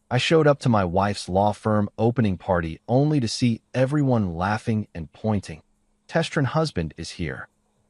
I showed up to my wife's law firm opening party only to see everyone laughing and pointing. Testron husband is here.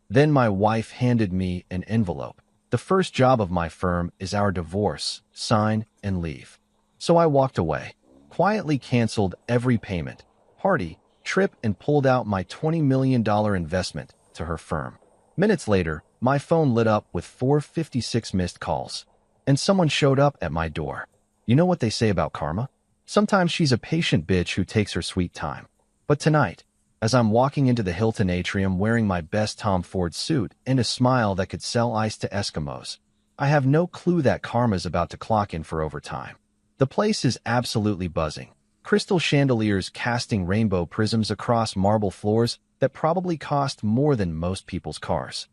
Then my wife handed me an envelope. The first job of my firm is our divorce, sign, and leave. So I walked away, quietly canceled every payment, party, trip, and pulled out my $20 million investment to her firm. Minutes later, my phone lit up with 456 missed calls, and someone showed up at my door. You know what they say about karma? Sometimes she's a patient bitch who takes her sweet time. But tonight, as I'm walking into the Hilton atrium wearing my best Tom Ford suit and a smile that could sell ice to Eskimos, I have no clue that karma's about to clock in for overtime. The place is absolutely buzzing. Crystal chandeliers casting rainbow prisms across marble floors that probably cost more than most people's cars.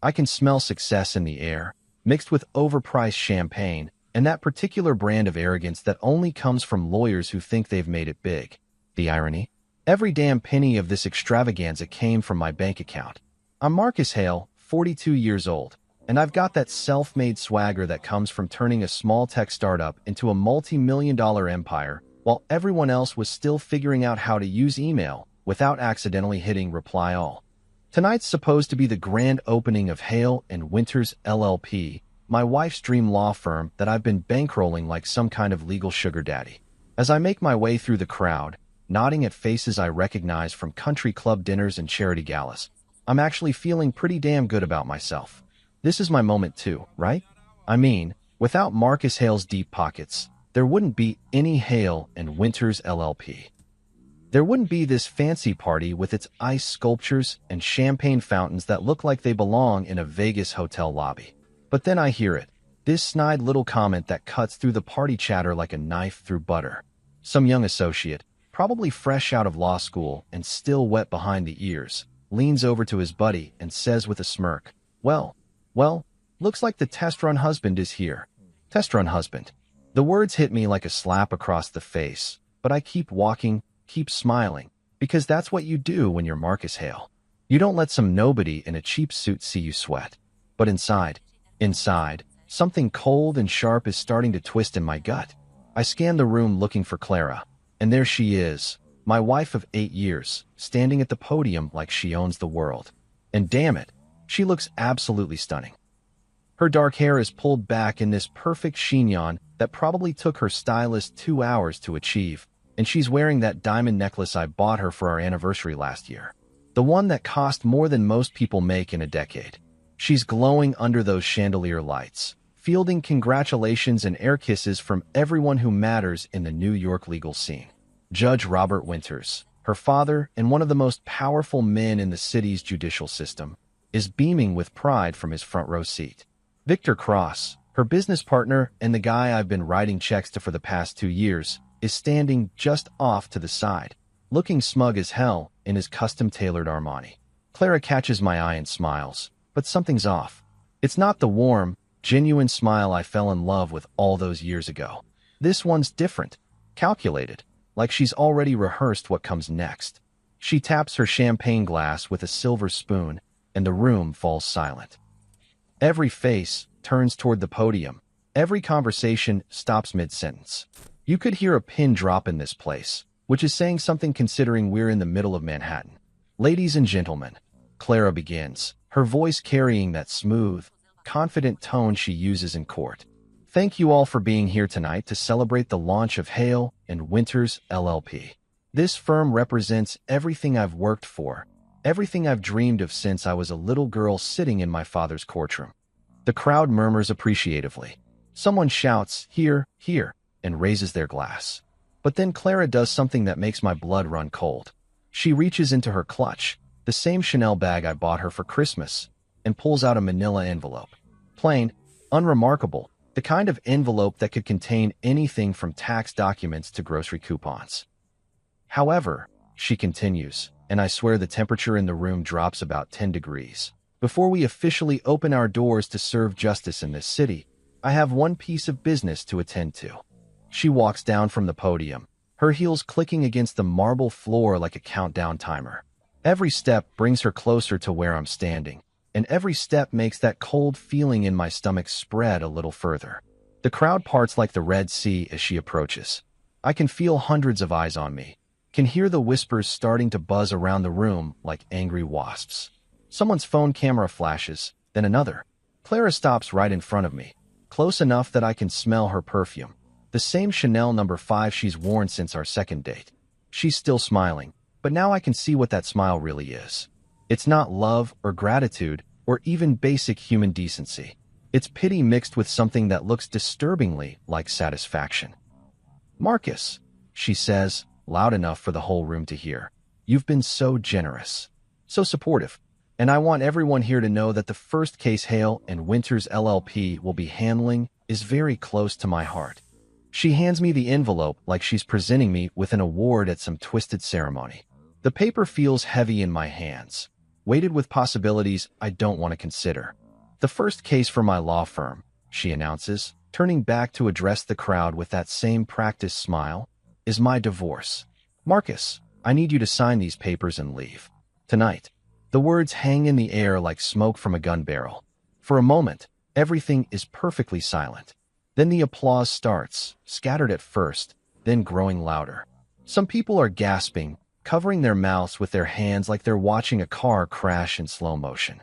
I can smell success in the air, mixed with overpriced champagne, and that particular brand of arrogance that only comes from lawyers who think they've made it big. The irony? Every damn penny of this extravaganza came from my bank account. I'm Marcus Hale, 42 years old, and I've got that self-made swagger that comes from turning a small tech startup into a multi-million-dollar empire while everyone else was still figuring out how to use email without accidentally hitting reply all. Tonight's supposed to be the grand opening of Hale and Winters LLP, my wife's dream law firm that I've been bankrolling like some kind of legal sugar daddy. As I make my way through the crowd, nodding at faces I recognize from country club dinners and charity galas, I'm actually feeling pretty damn good about myself. This is my moment too, right? I mean, without Marcus Hale's deep pockets, there wouldn't be any Hale and Winters LLP. There wouldn't be this fancy party with its ice sculptures and champagne fountains that look like they belong in a Vegas hotel lobby. But then I hear it, this snide little comment that cuts through the party chatter like a knife through butter. Some young associate, probably fresh out of law school and still wet behind the ears, leans over to his buddy and says with a smirk, well, looks like the test-run husband is here. Test-run husband. The words hit me like a slap across the face, but I keep walking, keep smiling, because that's what you do when you're Marcus Hale. You don't let some nobody in a cheap suit see you sweat. But inside, something cold and sharp is starting to twist in my gut. I scan the room looking for Clara, and there she is, my wife of 8 years, standing at the podium like she owns the world. And damn it, she looks absolutely stunning. Her dark hair is pulled back in this perfect chignon that probably took her stylist 2 hours to achieve, and she's wearing that diamond necklace I bought her for our anniversary last year. The one that cost more than most people make in a decade. She's glowing under those chandelier lights, fielding congratulations and air kisses from everyone who matters in the New York legal scene. Judge Robert Winters, her father and one of the most powerful men in the city's judicial system, is beaming with pride from his front row seat. Victor Cross, her business partner and the guy I've been writing checks to for the past 2 years, is standing just off to the side, looking smug as hell in his custom-tailored Armani. Clara catches my eye and smiles, but something's off. It's not the warm, genuine smile I fell in love with all those years ago. This one's different, calculated, like she's already rehearsed what comes next. She taps her champagne glass with a silver spoon, and the room falls silent. Every face turns toward the podium. Every conversation stops mid-sentence. You could hear a pin drop in this place, which is saying something considering we're in the middle of Manhattan. Ladies and gentlemen, Clara begins, her voice carrying that smooth, confident tone she uses in court. Thank you all for being here tonight to celebrate the launch of Hale and Winters LLP. This firm represents everything I've worked for, everything I've dreamed of since I was a little girl sitting in my father's courtroom. The crowd murmurs appreciatively. Someone shouts, "Here, here," and raises their glass. But then Clara does something that makes my blood run cold. She reaches into her clutch, the same Chanel bag I bought her for Christmas, and pulls out a manila envelope. Plain, unremarkable, the kind of envelope that could contain anything from tax documents to grocery coupons. However, she continues, and I swear the temperature in the room drops about 10 degrees. Before we officially open our doors to serve justice in this city, I have one piece of business to attend to. She walks down from the podium, her heels clicking against the marble floor like a countdown timer. Every step brings her closer to where I'm standing, and every step makes that cold feeling in my stomach spread a little further. The The crowd parts like the Red Sea as she approaches. I can feel hundreds of eyes on me, can hear the whispers starting to buzz around the room like angry wasps. Someone's phone camera flashes, then another. Clara stops right in front of me, close enough that I can smell her perfume. The same Chanel No. 5 she's worn since our second date. She's still smiling, but now I can see what that smile really is. It's not love or gratitude or even basic human decency. It's pity mixed with something that looks disturbingly like satisfaction. "Marcus," she says, loud enough for the whole room to hear. "You've been so generous, so supportive, and I want everyone here to know that the first case Hale and Winters LLP will be handling is very close to my heart." She hands me the envelope like she's presenting me with an award at some twisted ceremony. The paper feels heavy in my hands, weighted with possibilities I don't want to consider. "The first case for my law firm," she announces, turning back to address the crowd with that same practiced smile, "is my divorce. Marcus, I need you to sign these papers and leave. Tonight." The words hang in the air like smoke from a gun barrel. For a moment, everything is perfectly silent. Then the applause starts, scattered at first, then growing louder. Some people are gasping, covering their mouths with their hands like they're watching a car crash in slow motion.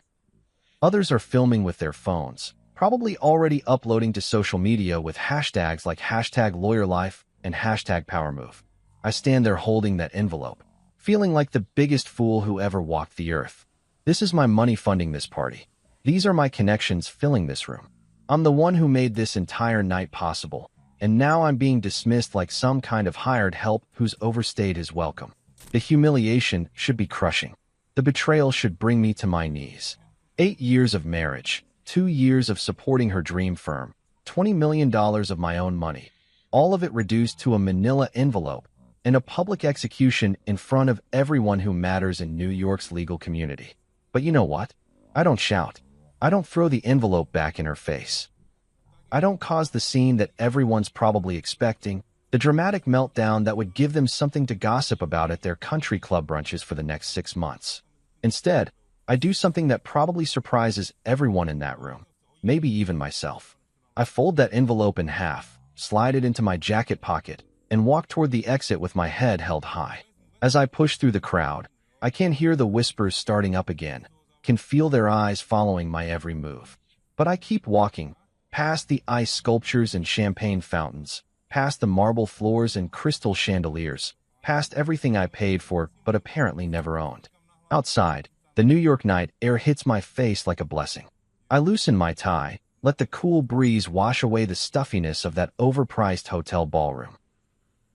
Others are filming with their phones, probably already uploading to social media with hashtags like #LawyerLife and #PowerMove. I stand there holding that envelope, feeling like the biggest fool who ever walked the earth. This is my money funding this party. These are my connections filling this room. I'm the one who made this entire night possible, and now I'm being dismissed like some kind of hired help who's overstayed his welcome. The humiliation should be crushing. The betrayal should bring me to my knees. 8 years of marriage, 2 years of supporting her dream firm, $20 million of my own money, all of it reduced to a manila envelope and a public execution in front of everyone who matters in New York's legal community. But you know what? I don't shout. I don't throw the envelope back in her face. I don't cause the scene that everyone's probably expecting, the dramatic meltdown that would give them something to gossip about at their country club brunches for the next 6 months. Instead, I do something that probably surprises everyone in that room, maybe even myself. I fold that envelope in half, slide it into my jacket pocket, and walk toward the exit with my head held high. As I push through the crowd, I can hear the whispers starting up again, can feel their eyes following my every move. But I keep walking, past the ice sculptures and champagne fountains, past the marble floors and crystal chandeliers, past everything I paid for but apparently never owned. Outside, the New York night air hits my face like a blessing. I loosen my tie, let the cool breeze wash away the stuffiness of that overpriced hotel ballroom.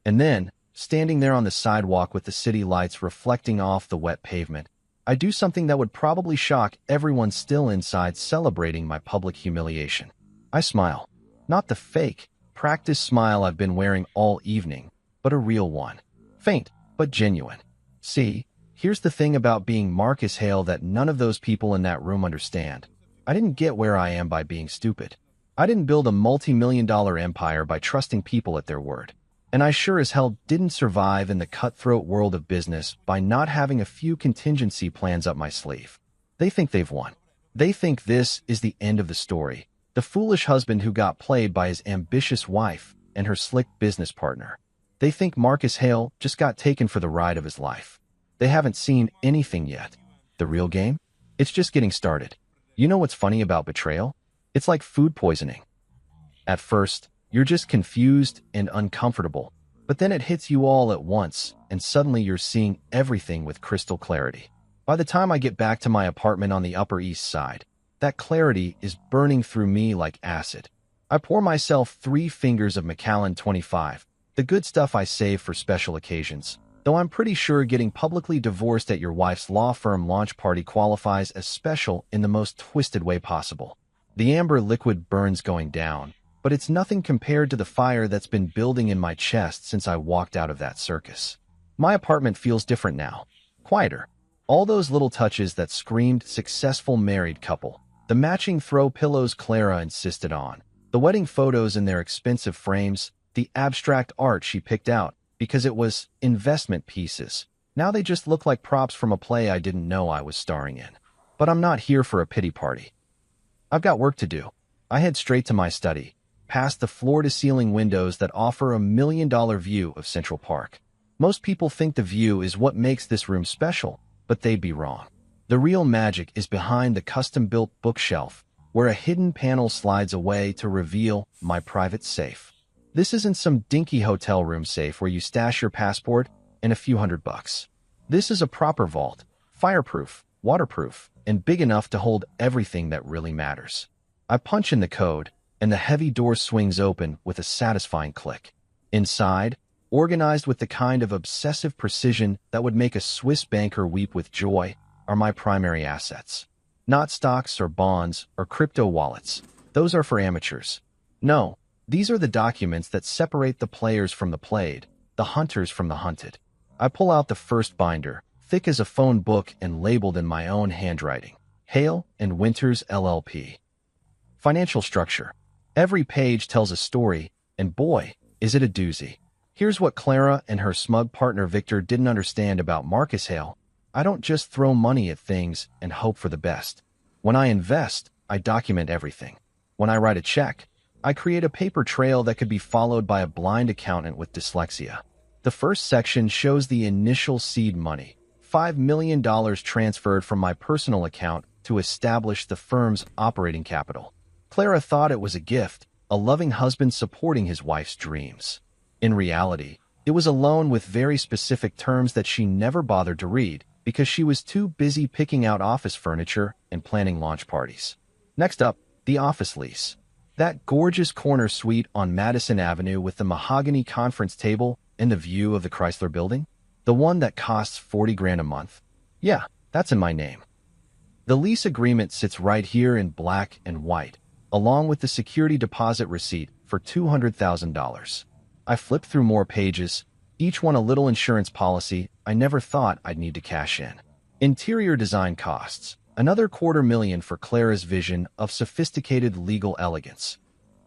And then, standing there on the sidewalk with the city lights reflecting off the wet pavement, I do something that would probably shock everyone still inside celebrating my public humiliation. I smile. Not the fake, practiced smile I've been wearing all evening, but a real one. Faint, but genuine. See, here's the thing about being Marcus Hale that none of those people in that room understand. I didn't get where I am by being stupid. I didn't build a multi-million-dollar empire by trusting people at their word. And I sure as hell didn't survive in the cutthroat world of business by not having a few contingency plans up my sleeve. They think they've won. They think this is the end of the story. The foolish husband who got played by his ambitious wife and her slick business partner. They think Marcus Hale just got taken for the ride of his life. They haven't seen anything yet. The real game? It's just getting started. You know what's funny about betrayal? It's like food poisoning. At first, you're just confused and uncomfortable, but then it hits you all at once, and suddenly you're seeing everything with crystal clarity. By the time I get back to my apartment on the Upper East Side, that clarity is burning through me like acid. I pour myself 3 fingers of Macallan 25, the good stuff I save for special occasions, though I'm pretty sure getting publicly divorced at your wife's law firm launch party qualifies as special in the most twisted way possible. The amber liquid burns going down, but it's nothing compared to the fire that's been building in my chest since I walked out of that circus. My apartment feels different now, quieter. All those little touches that screamed successful married couple, the matching throw pillows Clara insisted on, the wedding photos in their expensive frames, the abstract art she picked out because it was investment pieces. Now they just look like props from a play I didn't know I was starring in. But I'm not here for a pity party. I've got work to do. I head straight to my study, past the floor-to-ceiling windows that offer a million-dollar view of Central Park. Most people think the view is what makes this room special, but they'd be wrong. The real magic is behind the custom-built bookshelf, where a hidden panel slides away to reveal my private safe. This isn't some dinky hotel room safe where you stash your passport and a few $100. This is a proper vault, fireproof, waterproof, and big enough to hold everything that really matters. I punch in the code, and the heavy door swings open with a satisfying click. Inside, organized with the kind of obsessive precision that would make a Swiss banker weep with joy, are my primary assets. Not stocks or bonds or crypto wallets. Those are for amateurs. No, these are the documents that separate the players from the played, the hunters from the hunted. I pull out the first binder, thick as a phone book and labeled in my own handwriting. Hale and Winters LLP. Financial structure. Every page tells a story, and boy, is it a doozy. Here's what Clara and her smug partner Victor didn't understand about Marcus Hale. I don't just throw money at things and hope for the best. When I invest, I document everything. When I write a check, I create a paper trail that could be followed by a blind accountant with dyslexia. The first section shows the initial seed money, $5 million transferred from my personal account to establish the firm's operating capital. Clara thought it was a gift, a loving husband supporting his wife's dreams. In reality, it was a loan with very specific terms that she never bothered to read because she was too busy picking out office furniture and planning launch parties. Next up, the office lease. That gorgeous corner suite on Madison Avenue with the mahogany conference table and the view of the Chrysler Building? The one that costs $40,000 a month? Yeah, that's in my name. The lease agreement sits right here in black and white, along with the security deposit receipt for $200,000. I flip through more pages, each one a little insurance policy I never thought I'd need to cash in. Interior design costs, another $250,000 for Clara's vision of sophisticated legal elegance.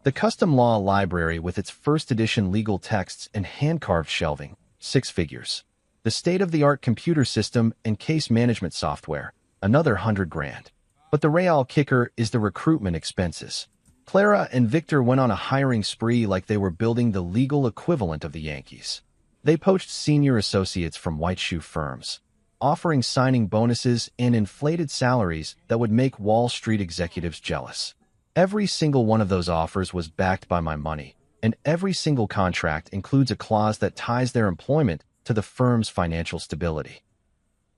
The custom law library with its first edition legal texts and hand-carved shelving, 6 figures. The state-of-the-art computer system and case management software, another $100,000. But the real kicker is the recruitment expenses. Clara and Victor went on a hiring spree like they were building the legal equivalent of the Yankees. They poached senior associates from white shoe firms, offering signing bonuses and inflated salaries that would make Wall Street executives jealous. Every single one of those offers was backed by my money, and every single contract includes a clause that ties their employment to the firm's financial stability.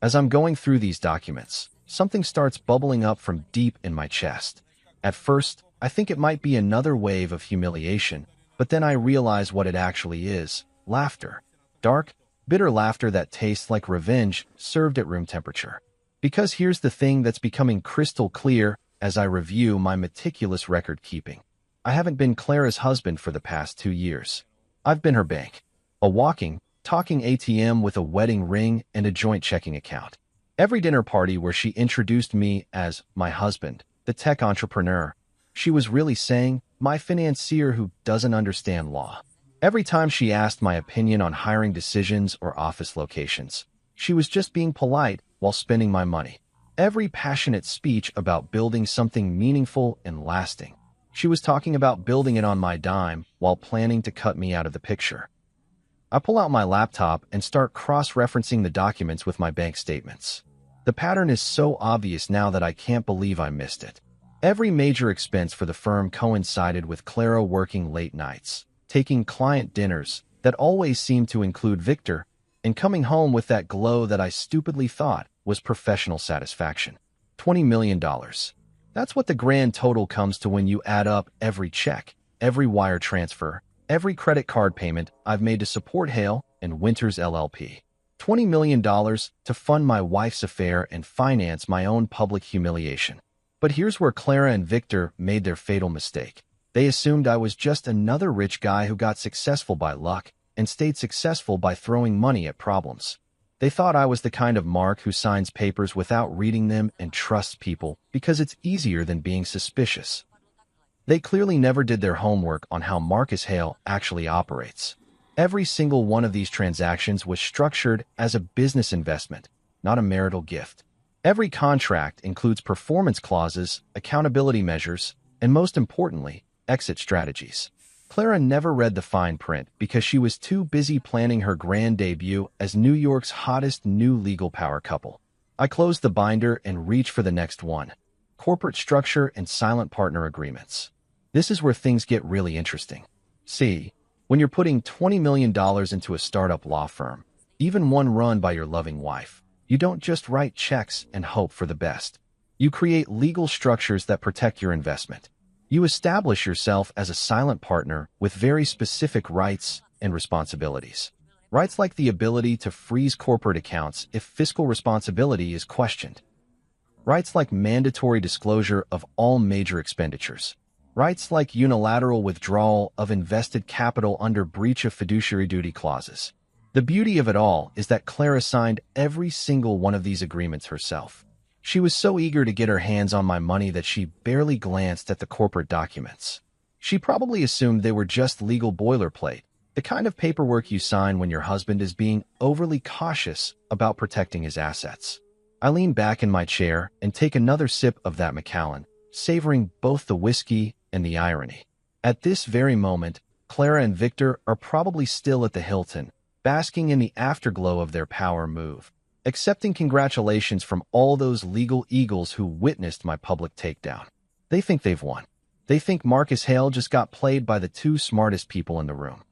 As I'm going through these documents, something starts bubbling up from deep in my chest. At first, I think it might be another wave of humiliation, but then I realize what it actually is: laughter. Dark, bitter laughter that tastes like revenge served at room temperature. Because here's the thing that's becoming crystal clear as I review my meticulous record keeping. I haven't been Clara's husband for the past 2 years. I've been her bank. A walking, talking ATM with a wedding ring and a joint checking account. Every dinner party where she introduced me as my husband, the tech entrepreneur, she was really saying, my financier who doesn't understand law. Every time she asked my opinion on hiring decisions or office locations, she was just being polite while spending my money. Every passionate speech about building something meaningful and lasting, she was talking about building it on my dime while planning to cut me out of the picture. I pull out my laptop and start cross-referencing the documents with my bank statements. The pattern is so obvious now that I can't believe I missed it. Every major expense for the firm coincided with Clara working late nights, taking client dinners that always seemed to include Victor, and coming home with that glow that I stupidly thought was professional satisfaction. $20 million. That's what the grand total comes to when you add up every check, every wire transfer, every credit card payment I've made to support Hale and Winters LLP. $20 million to fund my wife's affair and finance my own public humiliation. But here's where Clara and Victor made their fatal mistake. They assumed I was just another rich guy who got successful by luck and stayed successful by throwing money at problems. They thought I was the kind of Mark who signs papers without reading them and trusts people because it's easier than being suspicious. They clearly never did their homework on how Marcus Hale actually operates. Every single one of these transactions was structured as a business investment, not a marital gift. Every contract includes performance clauses, accountability measures, and most importantly, exit strategies. Clara never read the fine print because she was too busy planning her grand debut as New York's hottest new legal power couple. I closed the binder and reached for the next one. Corporate structure and silent partner agreements. This is where things get really interesting. See, when you're putting $20 million into a startup law firm, even one run by your loving wife, you don't just write checks and hope for the best. You create legal structures that protect your investment. You establish yourself as a silent partner with very specific rights and responsibilities. Rights like the ability to freeze corporate accounts if fiscal responsibility is questioned. Rights like mandatory disclosure of all major expenditures. Rights like unilateral withdrawal of invested capital under breach of fiduciary duty clauses. The beauty of it all is that Clara signed every single one of these agreements herself. She was so eager to get her hands on my money that she barely glanced at the corporate documents. She probably assumed they were just legal boilerplate, the kind of paperwork you sign when your husband is being overly cautious about protecting his assets. I lean back in my chair and take another sip of that Macallan, savoring both the whiskey and the irony. At this very moment, Clara and Victor are probably still at the Hilton, basking in the afterglow of their power move, accepting congratulations from all those legal eagles who witnessed my public takedown. They think they've won. They think Marcus Hale just got played by the two smartest people in the room.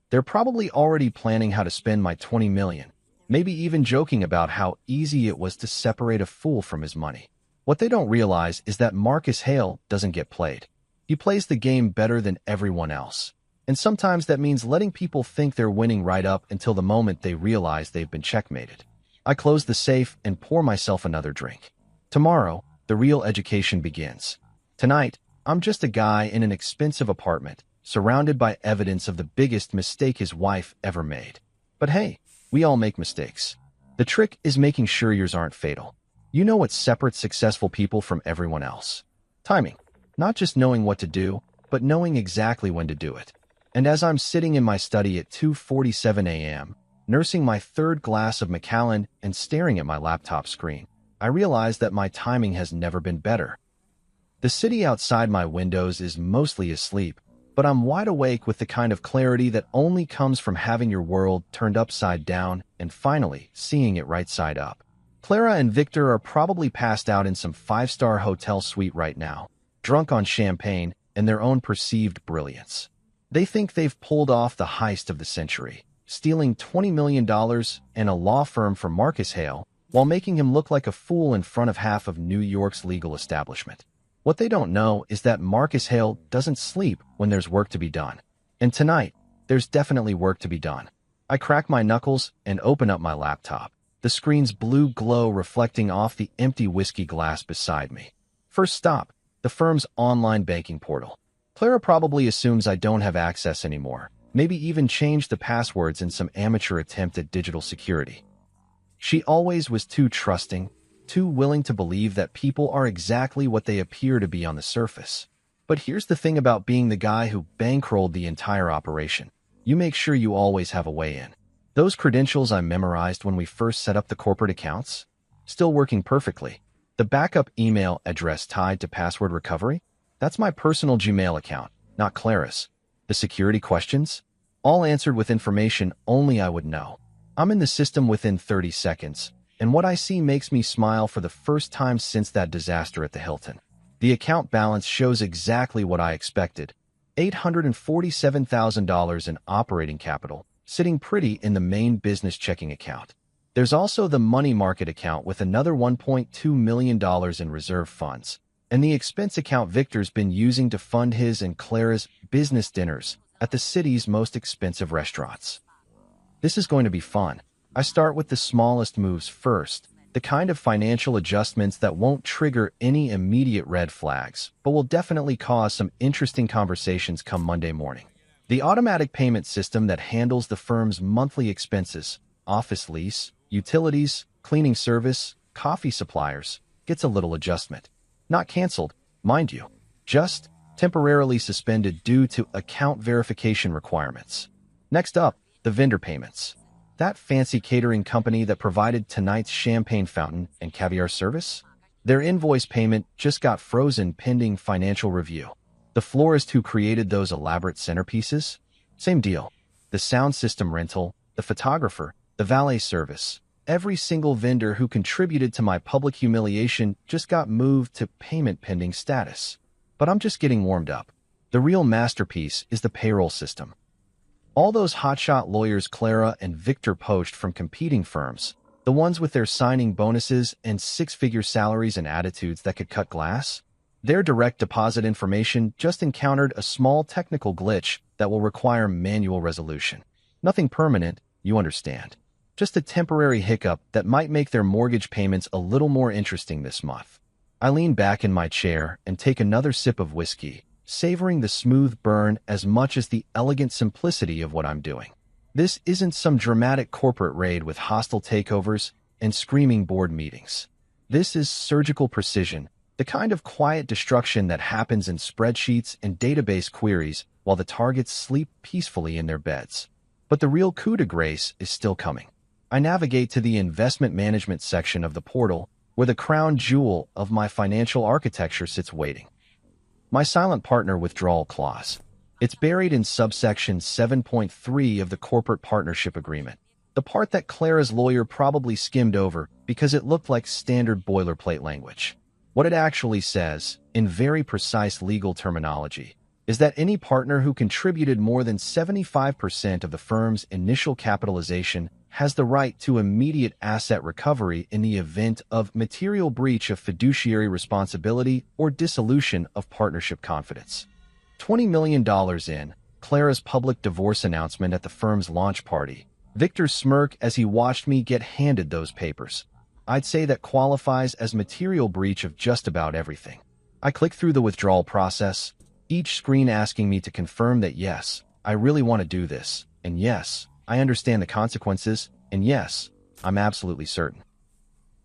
They're probably already planning how to spend my $20 million, maybe even joking about how easy it was to separate a fool from his money. What they don't realize is that Marcus Hale doesn't get played. He plays the game better than everyone else. And sometimes that means letting people think they're winning right up until the moment they realize they've been checkmated. I close the safe and pour myself another drink. Tomorrow, the real education begins. Tonight, I'm just a guy in an expensive apartment, surrounded by evidence of the biggest mistake his wife ever made. But hey, we all make mistakes. The trick is making sure yours aren't fatal. You know what separates successful people from everyone else? Timing. Not just knowing what to do, but knowing exactly when to do it. And as I'm sitting in my study at 2:47 a.m., nursing my third glass of Macallan and staring at my laptop screen, I realize that my timing has never been better. The city outside my windows is mostly asleep, but I'm wide awake with the kind of clarity that only comes from having your world turned upside down and finally seeing it right side up. Clara and Victor are probably passed out in some five-star hotel suite right now, drunk on champagne and their own perceived brilliance. They think they've pulled off the heist of the century, stealing $20 million and a law firm from Marcus Hale while making him look like a fool in front of half of New York's legal establishment. What they don't know is that Marcus Hale doesn't sleep when there's work to be done. And tonight, there's definitely work to be done. I crack my knuckles and open up my laptop, the screen's blue glow reflecting off the empty whiskey glass beside me. First stop, the firm's online banking portal. Clara probably assumes I don't have access anymore, maybe even changed the passwords in some amateur attempt at digital security. She always was too trusting, too willing to believe that people are exactly what they appear to be on the surface. But here's the thing about being the guy who bankrolled the entire operation. You make sure you always have a way in. Those credentials I memorized when we first set up the corporate accounts? Still working perfectly. The backup email address tied to password recovery? That's my personal Gmail account, not Clara's. The security questions? All answered with information only I would know. I'm in the system within 30 seconds, and what I see makes me smile for the first time since that disaster at the Hilton. The account balance shows exactly what I expected. $847,000 in operating capital, sitting pretty in the main business checking account. There's also the money market account with another $1.2 million in reserve funds, and the expense account Victor's been using to fund his and Clara's business dinners at the city's most expensive restaurants. This is going to be fun. I start with the smallest moves first, the kind of financial adjustments that won't trigger any immediate red flags, but will definitely cause some interesting conversations come Monday morning. The automatic payment system that handles the firm's monthly expenses, office lease, utilities, cleaning service, coffee suppliers, gets a little adjustment. Not canceled, mind you, just temporarily suspended due to account verification requirements. Next up, the vendor payments. That fancy catering company that provided tonight's champagne fountain and caviar service? Their invoice payment just got frozen pending financial review. The florist who created those elaborate centerpieces? Same deal. The sound system rental, the photographer, the valet service. Every single vendor who contributed to my public humiliation just got moved to payment pending status. But I'm just getting warmed up. The real masterpiece is the payroll system. All those hotshot lawyers Clara and Victor poached from competing firms, the ones with their signing bonuses and six-figure salaries and attitudes that could cut glass, their direct deposit information just encountered a small technical glitch that will require manual resolution. Nothing permanent, you understand. Just a temporary hiccup that might make their mortgage payments a little more interesting this month. I lean back in my chair and take another sip of whiskey, savoring the smooth burn as much as the elegant simplicity of what I'm doing. This isn't some dramatic corporate raid with hostile takeovers and screaming board meetings. This is surgical precision, the kind of quiet destruction that happens in spreadsheets and database queries while the targets sleep peacefully in their beds. But the real coup de grace is still coming. I navigate to the investment management section of the portal where the crown jewel of my financial architecture sits waiting. My silent partner withdrawal clause. It's buried in subsection 7.3 of the corporate partnership agreement, the part that Clara's lawyer probably skimmed over because it looked like standard boilerplate language. What it actually says, in very precise legal terminology, is that any partner who contributed more than 75% of the firm's initial capitalization has the right to immediate asset recovery in the event of material breach of fiduciary responsibility or dissolution of partnership confidence. $20 million in, Clara's public divorce announcement at the firm's launch party. Victor's smirk as he watched me get handed those papers. I'd say that qualifies as material breach of just about everything. I click through the withdrawal process, each screen asking me to confirm that yes, I really want to do this, and yes, I understand the consequences, and yes, I'm absolutely certain.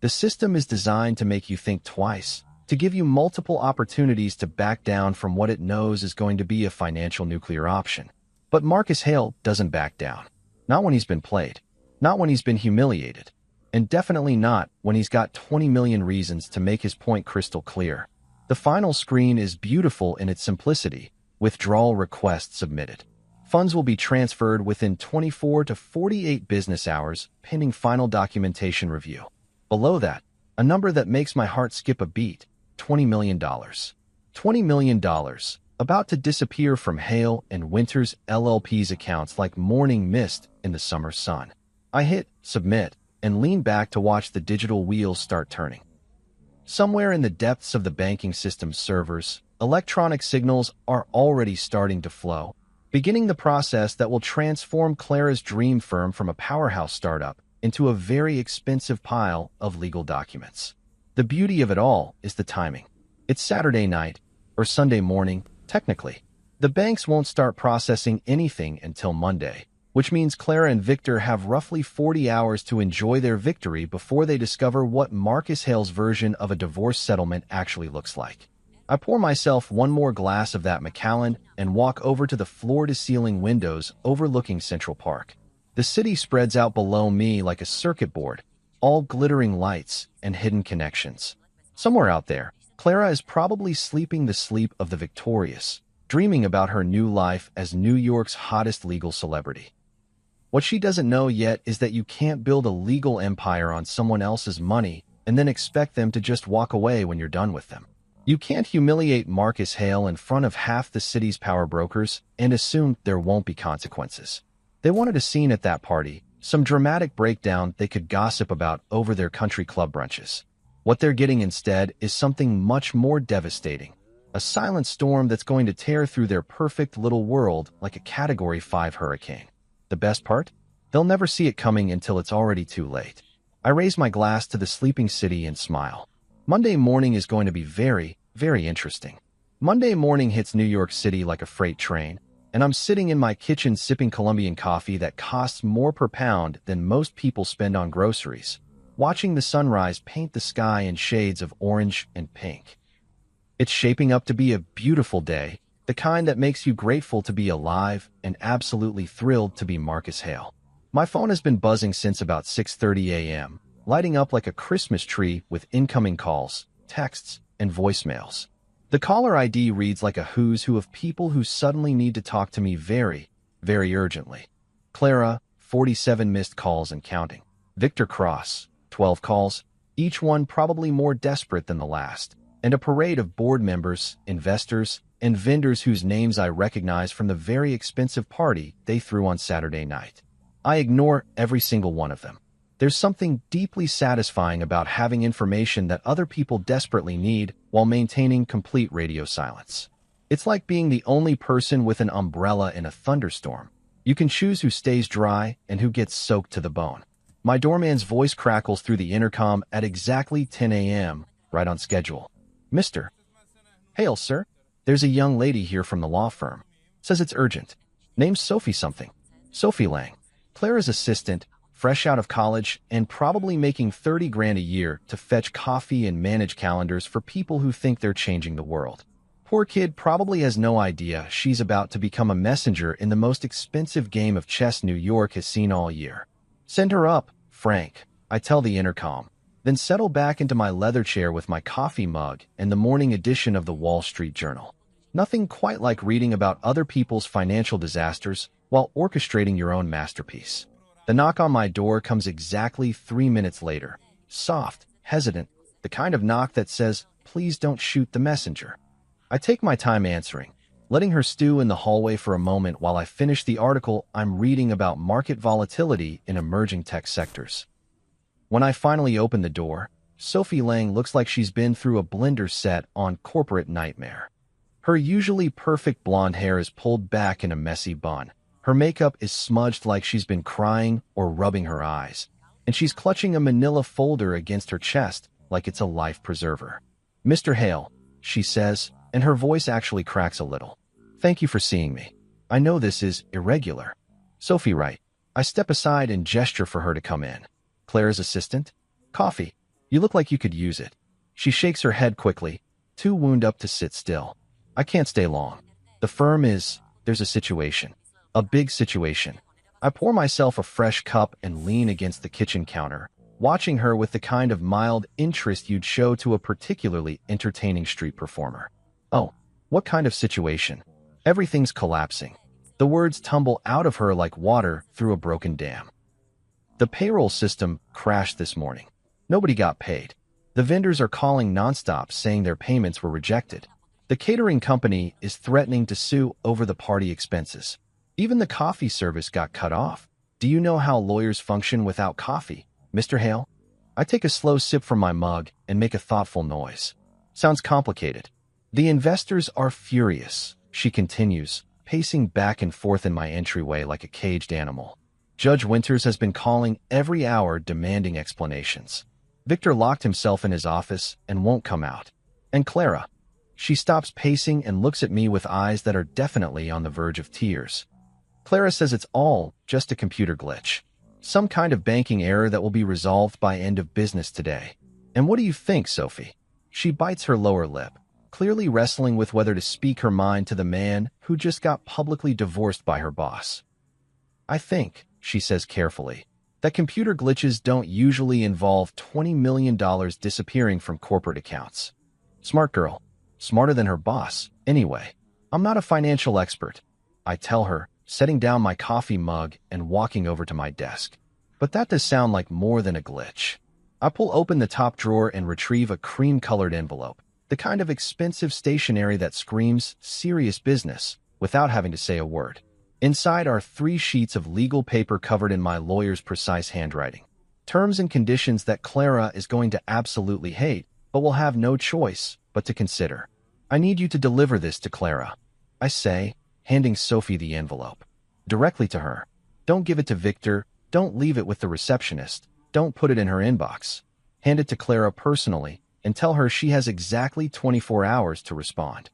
The system is designed to make you think twice, to give you multiple opportunities to back down from what it knows is going to be a financial nuclear option. But Marcus Hale doesn't back down. Not when he's been played. Not when he's been humiliated. And definitely not when he's got 20 million reasons to make his point crystal clear. The final screen is beautiful in its simplicity. Withdrawal request submitted. Funds will be transferred within 24 to 48 business hours, pending final documentation review. Below that, a number that makes my heart skip a beat, $20 million. $20 million, about to disappear from Hale and Winters LLP's accounts like morning mist in the summer sun. I hit submit and lean back to watch the digital wheels start turning. Somewhere in the depths of the banking system's servers, electronic signals are already starting to flow, beginning the process that will transform Clara's dream firm from a powerhouse startup into a very expensive pile of legal documents. The beauty of it all is the timing. It's Saturday night, or Sunday morning, technically. The banks won't start processing anything until Monday, which means Clara and Victor have roughly 40 hours to enjoy their victory before they discover what Marcus Hale's version of a divorce settlement actually looks like. I pour myself one more glass of that Macallan and walk over to the floor-to-ceiling windows overlooking Central Park. The city spreads out below me like a circuit board, all glittering lights and hidden connections. Somewhere out there, Clara is probably sleeping the sleep of the victorious, dreaming about her new life as New York's hottest legal celebrity. What she doesn't know yet is that you can't build a legal empire on someone else's money and then expect them to just walk away when you're done with them. You can't humiliate Marcus Hale in front of half the city's power brokers and assume there won't be consequences. They wanted a scene at that party, some dramatic breakdown they could gossip about over their country club brunches. What they're getting instead is something much more devastating, a silent storm that's going to tear through their perfect little world like a Category 5 hurricane. The best part? They'll never see it coming until it's already too late. I raise my glass to the sleeping city and smile. Monday morning is going to be very, very interesting. Monday morning hits New York City like a freight train, and I'm sitting in my kitchen sipping Colombian coffee that costs more per pound than most people spend on groceries, watching the sunrise paint the sky in shades of orange and pink. It's shaping up to be a beautiful day, the kind that makes you grateful to be alive and absolutely thrilled to be Marcus Hale. My phone has been buzzing since about 6:30 a.m., lighting up like a Christmas tree with incoming calls, texts, and voicemails. The caller ID reads like a who's who of people who suddenly need to talk to me very, very urgently. Clara, 47 missed calls and counting. Victor Cross, 12 calls, each one probably more desperate than the last, and a parade of board members, investors, and vendors whose names I recognize from the very expensive party they threw on Saturday night. I ignore every single one of them. There's something deeply satisfying about having information that other people desperately need while maintaining complete radio silence. It's like being the only person with an umbrella in a thunderstorm. You can choose who stays dry and who gets soaked to the bone. My doorman's voice crackles through the intercom at exactly 10 a.m., right on schedule. Mr. Hale, sir. There's a young lady here from the law firm. Says it's urgent. Name's Sophie something. Sophie Lang. Clara's assistant, fresh out of college and probably making 30 grand a year to fetch coffee and manage calendars for people who think they're changing the world. Poor kid probably has no idea she's about to become a messenger in the most expensive game of chess New York has seen all year. Send her up, Frank, I tell the intercom, then settle back into my leather chair with my coffee mug and the morning edition of the Wall Street Journal. Nothing quite like reading about other people's financial disasters while orchestrating your own masterpiece. The knock on my door comes exactly 3 minutes later. Soft, hesitant, the kind of knock that says, please don't shoot the messenger. I take my time answering, letting her stew in the hallway for a moment while I finish the article I'm reading about market volatility in emerging tech sectors. When I finally open the door, Sophie Lang looks like she's been through a blender set on Corporate Nightmare. Her usually perfect blonde hair is pulled back in a messy bun. Her makeup is smudged like she's been crying or rubbing her eyes, and she's clutching a manila folder against her chest like it's a life preserver. Mr. Hale, she says, and her voice actually cracks a little. Thank you for seeing me. I know this is irregular. Sophie, right. I step aside and gesture for her to come in. Clara's assistant? Coffee. You look like you could use it. She shakes her head quickly, too wound up to sit still. I can't stay long. The firm there's a situation. A big situation. I pour myself a fresh cup and lean against the kitchen counter, watching her with the kind of mild interest you'd show to a particularly entertaining street performer. Oh, what kind of situation? Everything's collapsing. The words tumble out of her like water through a broken dam. The payroll system crashed this morning. Nobody got paid. The vendors are calling nonstop saying their payments were rejected. The catering company is threatening to sue over the party expenses. Even the coffee service got cut off. Do you know how lawyers function without coffee, Mr. Hale? I take a slow sip from my mug and make a thoughtful noise. Sounds complicated. The investors are furious, she continues, pacing back and forth in my entryway like a caged animal. Judge Winters has been calling every hour demanding explanations. Victor locked himself in his office and won't come out. And Clara. She stops pacing and looks at me with eyes that are definitely on the verge of tears. Clara says it's all just a computer glitch. Some kind of banking error that will be resolved by end of business today. And what do you think, Sophie? She bites her lower lip, clearly wrestling with whether to speak her mind to the man who just got publicly divorced by her boss. I think, she says carefully, that computer glitches don't usually involve $20 million disappearing from corporate accounts. Smart girl. Smarter than her boss, anyway. I'm not a financial expert, I tell her, setting down my coffee mug and walking over to my desk. But that does sound like more than a glitch. I pull open the top drawer and retrieve a cream-colored envelope, the kind of expensive stationery that screams serious business without having to say a word. Inside are 3 sheets of legal paper covered in my lawyer's precise handwriting. Terms and conditions that Clara is going to absolutely hate, but will have no choice but to consider. I need you to deliver this to Clara, I say, handing Sophie the envelope. Directly to her. Don't give it to Victor, don't leave it with the receptionist, don't put it in her inbox. Hand it to Clara personally and tell her she has exactly 24 hours to respond.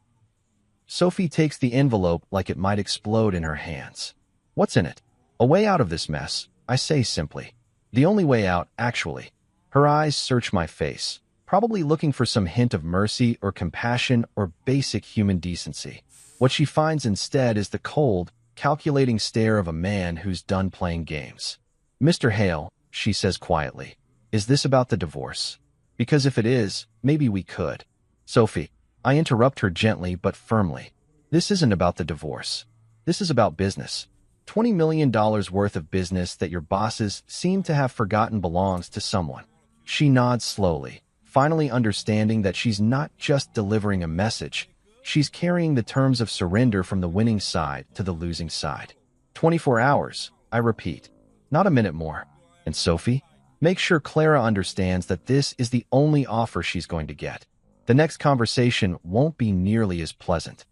Sophie takes the envelope like it might explode in her hands. What's in it? A way out of this mess, I say simply. The only way out, actually. Her eyes search my face, probably looking for some hint of mercy or compassion or basic human decency. What she finds instead is the cold, calculating stare of a man who's done playing games. Mr. Hale, she says quietly, is this about the divorce? Because if it is, maybe we could. Sophie, I interrupt her gently but firmly. This isn't about the divorce. This is about business. $20 million worth of business that your bosses seem to have forgotten belongs to someone. She nods slowly, finally understanding that she's not just delivering a message. She's carrying the terms of surrender from the winning side to the losing side. 24 hours, I repeat. Not a minute more. And Sophie? Make sure Clara understands that this is the only offer she's going to get. The next conversation won't be nearly as pleasant.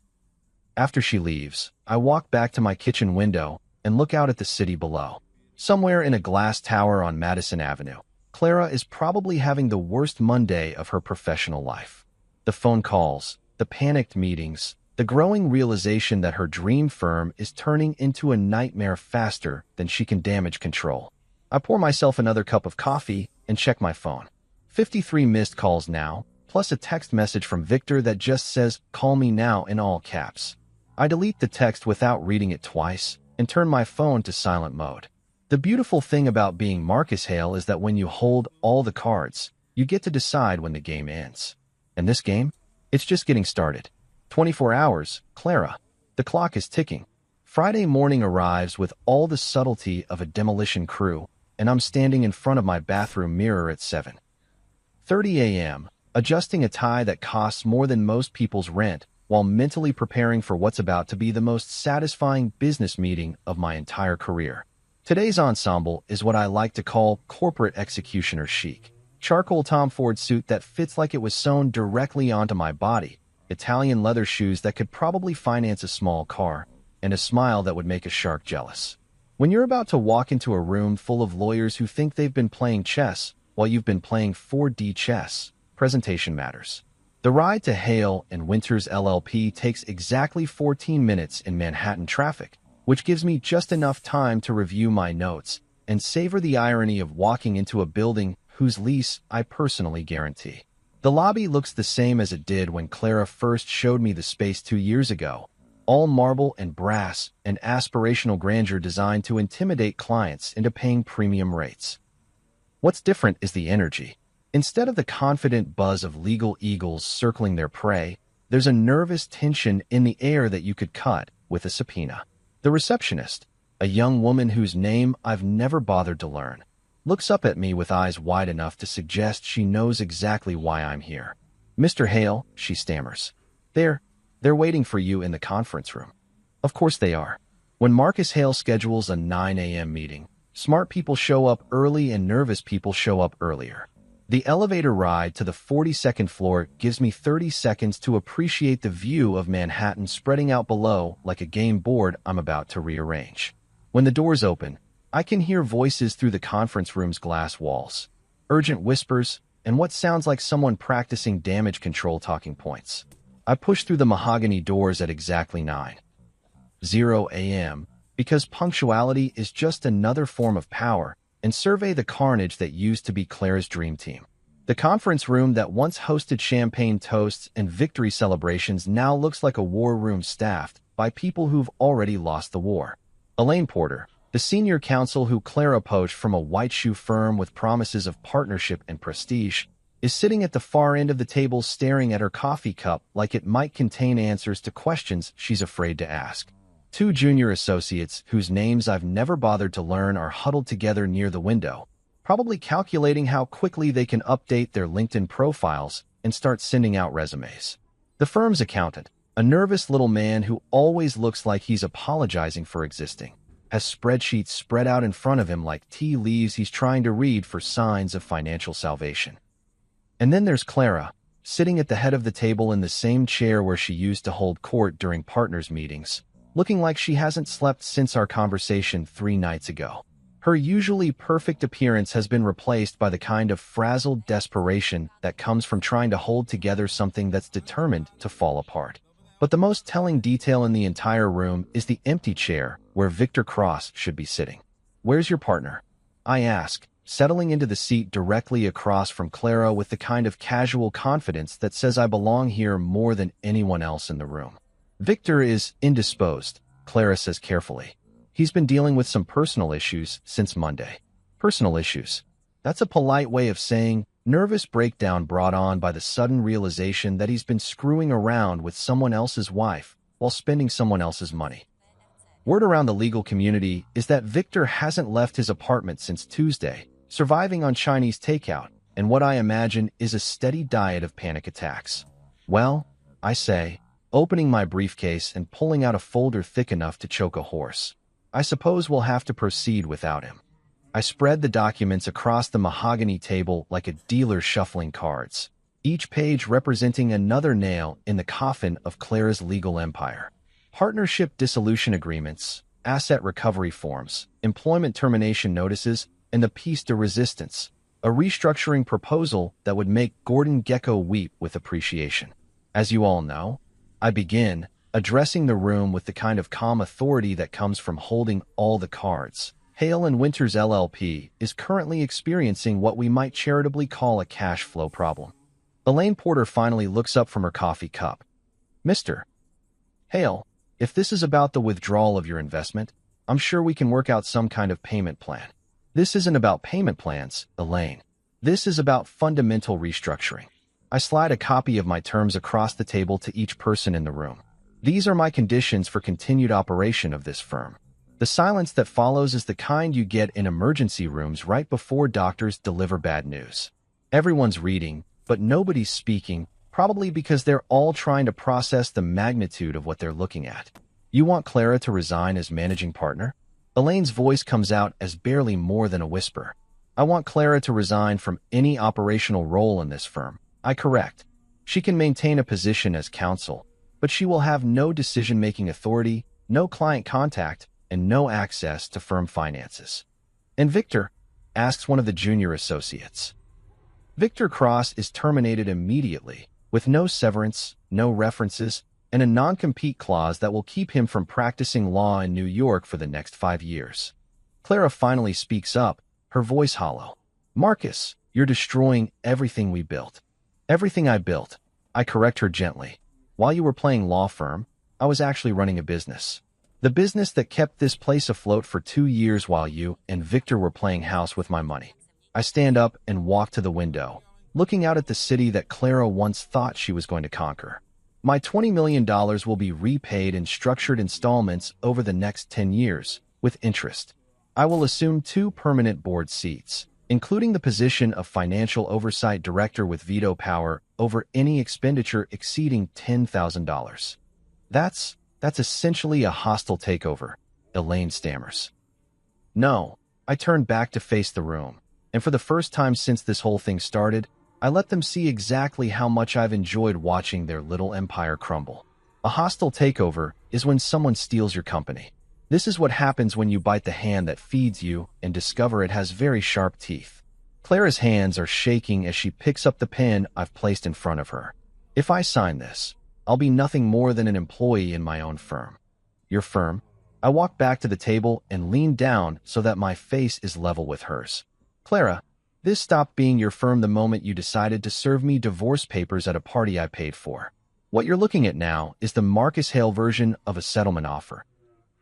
After she leaves, I walk back to my kitchen window and look out at the city below. Somewhere in a glass tower on Madison Avenue, Clara is probably having the worst Monday of her professional life. The phone calls, the panicked meetings, the growing realization that her dream firm is turning into a nightmare faster than she can damage control. I pour myself another cup of coffee and check my phone. 53 missed calls now, plus a text message from Victor that just says, "Call me now," in all caps. I delete the text without reading it twice and turn my phone to silent mode. The beautiful thing about being Marcus Hale is that when you hold all the cards, you get to decide when the game ends. And this game? It's just getting started. 24 hours, Clara. The clock is ticking. Friday morning arrives with all the subtlety of a demolition crew, and I'm standing in front of my bathroom mirror at 7:30 a.m., adjusting a tie that costs more than most people's rent, while mentally preparing for what's about to be the most satisfying business meeting of my entire career. Today's ensemble is what I like to call corporate executioner chic. Charcoal Tom Ford suit that fits like it was sewn directly onto my body, Italian leather shoes that could probably finance a small car, and a smile that would make a shark jealous. When you're about to walk into a room full of lawyers who think they've been playing chess while you've been playing 4D chess, presentation matters. The ride to Hale and Winters LLP takes exactly 14 minutes in Manhattan traffic, which gives me just enough time to review my notes and savor the irony of walking into a building whose lease I personally guarantee. The lobby looks the same as it did when Clara first showed me the space 2 years ago, all marble and brass and aspirational grandeur designed to intimidate clients into paying premium rates. What's different is the energy. Instead of the confident buzz of legal eagles circling their prey, there's a nervous tension in the air that you could cut with a subpoena. The receptionist, a young woman whose name I've never bothered to learn, looks up at me with eyes wide enough to suggest she knows exactly why I'm here. "Mr. Hale," she stammers. They're waiting for you in the conference room." Of course they are. When Marcus Hale schedules a 9 a.m. meeting, smart people show up early and nervous people show up earlier. The elevator ride to the 42nd floor gives me 30 seconds to appreciate the view of Manhattan spreading out below like a game board I'm about to rearrange. When the doors open, I can hear voices through the conference room's glass walls, urgent whispers, and what sounds like someone practicing damage control talking points. I push through the mahogany doors at exactly 9:00 a.m. because punctuality is just another form of power, and survey the carnage that used to be Clara's dream team. The conference room that once hosted champagne toasts and victory celebrations now looks like a war room staffed by people who've already lost the war. Elaine Porter, the senior counsel who Clara poached from a white shoe firm with promises of partnership and prestige, is sitting at the far end of the table staring at her coffee cup like it might contain answers to questions she's afraid to ask. 2 junior associates, whose names I've never bothered to learn, are huddled together near the window, probably calculating how quickly they can update their LinkedIn profiles and start sending out resumes. The firm's accountant, a nervous little man who always looks like he's apologizing for existing, has spreadsheets spread out in front of him like tea leaves he's trying to read for signs of financial salvation. And then there's Clara, sitting at the head of the table in the same chair where she used to hold court during partners' meetings, looking like she hasn't slept since our conversation 3 nights ago. Her usually perfect appearance has been replaced by the kind of frazzled desperation that comes from trying to hold together something that's determined to fall apart. But the most telling detail in the entire room is the empty chair where Victor Cross should be sitting. "Where's your partner?" I ask, settling into the seat directly across from Clara with the kind of casual confidence that says I belong here more than anyone else in the room. "Victor is indisposed," Clara says carefully. "He's been dealing with some personal issues since Monday." Personal issues. That's a polite way of saying Nervous breakdown brought on by the sudden realization that he's been screwing around with someone else's wife while spending someone else's money. Word around the legal community is that Victor hasn't left his apartment since Tuesday, surviving on Chinese takeout and what I imagine is a steady diet of panic attacks. Well, I say, opening my briefcase and pulling out a folder thick enough to choke a horse. I suppose we'll have to proceed without him. I spread the documents across the mahogany table like a dealer shuffling cards, each page representing another nail in the coffin of Clara's legal empire. Partnership dissolution agreements, asset recovery forms, employment termination notices, and the piece de resistance, a restructuring proposal that would make Gordon Gekko weep with appreciation. As you all know, I begin, addressing the room with the kind of calm authority that comes from holding all the cards. Hale and Winters LLP is currently experiencing what we might charitably call a cash flow problem. Elaine Porter finally looks up from her coffee cup. Mr. Hale, if this is about the withdrawal of your investment, I'm sure we can work out some kind of payment plan. This isn't about payment plans, Elaine. This is about fundamental restructuring. I slide a copy of my terms across the table to each person in the room. These are my conditions for continued operation of this firm. The silence that follows is the kind you get in emergency rooms right before doctors deliver bad news. Everyone's reading, but nobody's speaking, probably because they're all trying to process the magnitude of what they're looking at. You want Clara to resign as managing partner? Elaine's voice comes out as barely more than a whisper. I want Clara to resign from any operational role in this firm. I correct. She can maintain a position as counsel, but she will have no decision-making authority, no client contact, and no access to firm finances. And Victor? Asks one of the junior associates. Victor Cross is terminated immediately, with no severance, no references, and a non-compete clause that will keep him from practicing law in New York for the next 5 years. Clara finally speaks up, her voice hollow. Marcus, you're destroying everything we built. Everything I built. I correct her gently. While you were playing law firm, I was actually running a business. The business that kept this place afloat for 2 years while you and Victor were playing house with my money. I stand up and walk to the window, looking out at the city that Clara once thought she was going to conquer. My $20 million will be repaid in structured installments over the next 10 years, with interest. I will assume 2 permanent board seats, including the position of Financial Oversight Director with veto power over any expenditure exceeding $10,000. That's essentially a hostile takeover, Elaine stammers. No, I turn back to face the room, and for the first time since this whole thing started, I let them see exactly how much I've enjoyed watching their little empire crumble. A hostile takeover is when someone steals your company. This is what happens when you bite the hand that feeds you and discover it has very sharp teeth. Clara's hands are shaking as she picks up the pen I've placed in front of her. If I sign this, I'll be nothing more than an employee in my own firm. Your firm? I walk back to the table and lean down so that my face is level with hers. Clara, this stopped being your firm the moment you decided to serve me divorce papers at a party I paid for. What you're looking at now is the Marcus Hale version of a settlement offer.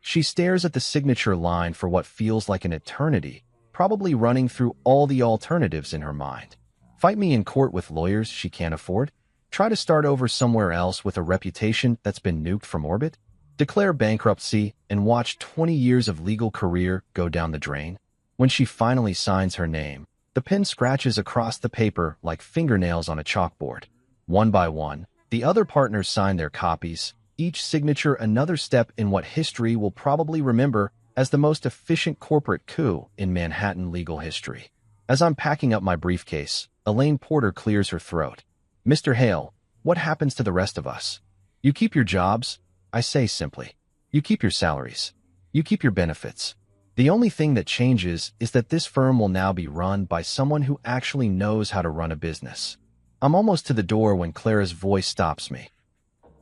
She stares at the signature line for what feels like an eternity, probably running through all the alternatives in her mind. Fight me in court with lawyers she can't afford? Try to start over somewhere else with a reputation that's been nuked from orbit? Declare bankruptcy and watch 20 years of legal career go down the drain? When she finally signs her name, the pen scratches across the paper like fingernails on a chalkboard. One by one, the other partners sign their copies, each signature another step in what history will probably remember as the most efficient corporate coup in Manhattan legal history. As I'm packing up my briefcase, Elaine Porter clears her throat. Mr. Hale, what happens to the rest of us? You keep your jobs, I say simply. You keep your salaries. You keep your benefits. The only thing that changes is that this firm will now be run by someone who actually knows how to run a business. I'm almost to the door when Clara's voice stops me.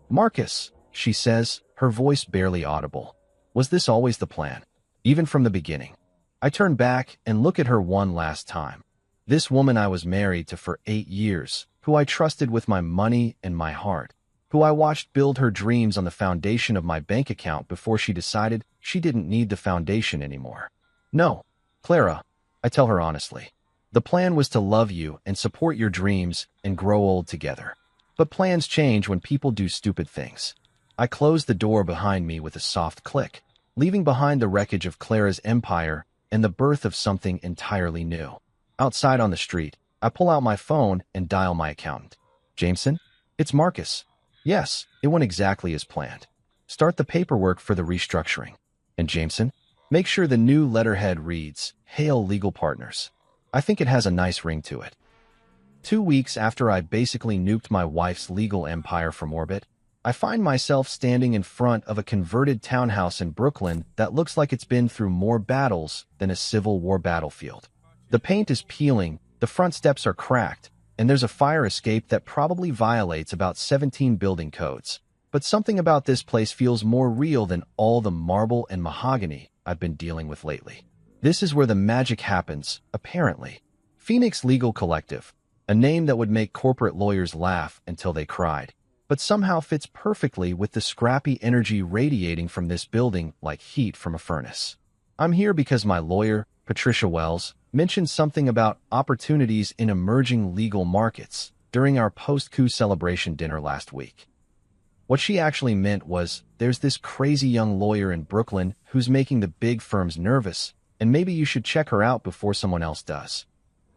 Marcus, she says, her voice barely audible. Was this always the plan? Even from the beginning? I turn back and look at her one last time. This woman I was married to for 8 years, who I trusted with my money and my heart, who I watched build her dreams on the foundation of my bank account before she decided she didn't need the foundation anymore. No, Clara, I tell her honestly. The plan was to love you and support your dreams and grow old together. But plans change when people do stupid things. I closed the door behind me with a soft click, leaving behind the wreckage of Clara's empire and the birth of something entirely new. Outside on the street, I pull out my phone and dial my accountant. Jameson? It's Marcus. Yes, it went exactly as planned. Start the paperwork for the restructuring. And Jameson? Make sure the new letterhead reads, Hale Legal Partners. I think it has a nice ring to it. 2 weeks after I basically nuked my wife's legal empire from orbit, I find myself standing in front of a converted townhouse in Brooklyn that looks like it's been through more battles than a Civil War battlefield. The paint is peeling, the front steps are cracked, and there's a fire escape that probably violates about 17 building codes. But something about this place feels more real than all the marble and mahogany I've been dealing with lately. This is where the magic happens, apparently. Phoenix Legal Collective, a name that would make corporate lawyers laugh until they cried, but somehow fits perfectly with the scrappy energy radiating from this building like heat from a furnace. I'm here because my lawyer, Patricia Wells, mentioned something about opportunities in emerging legal markets during our post-coup celebration dinner last week. What she actually meant was, there's this crazy young lawyer in Brooklyn who's making the big firms nervous, and maybe you should check her out before someone else does.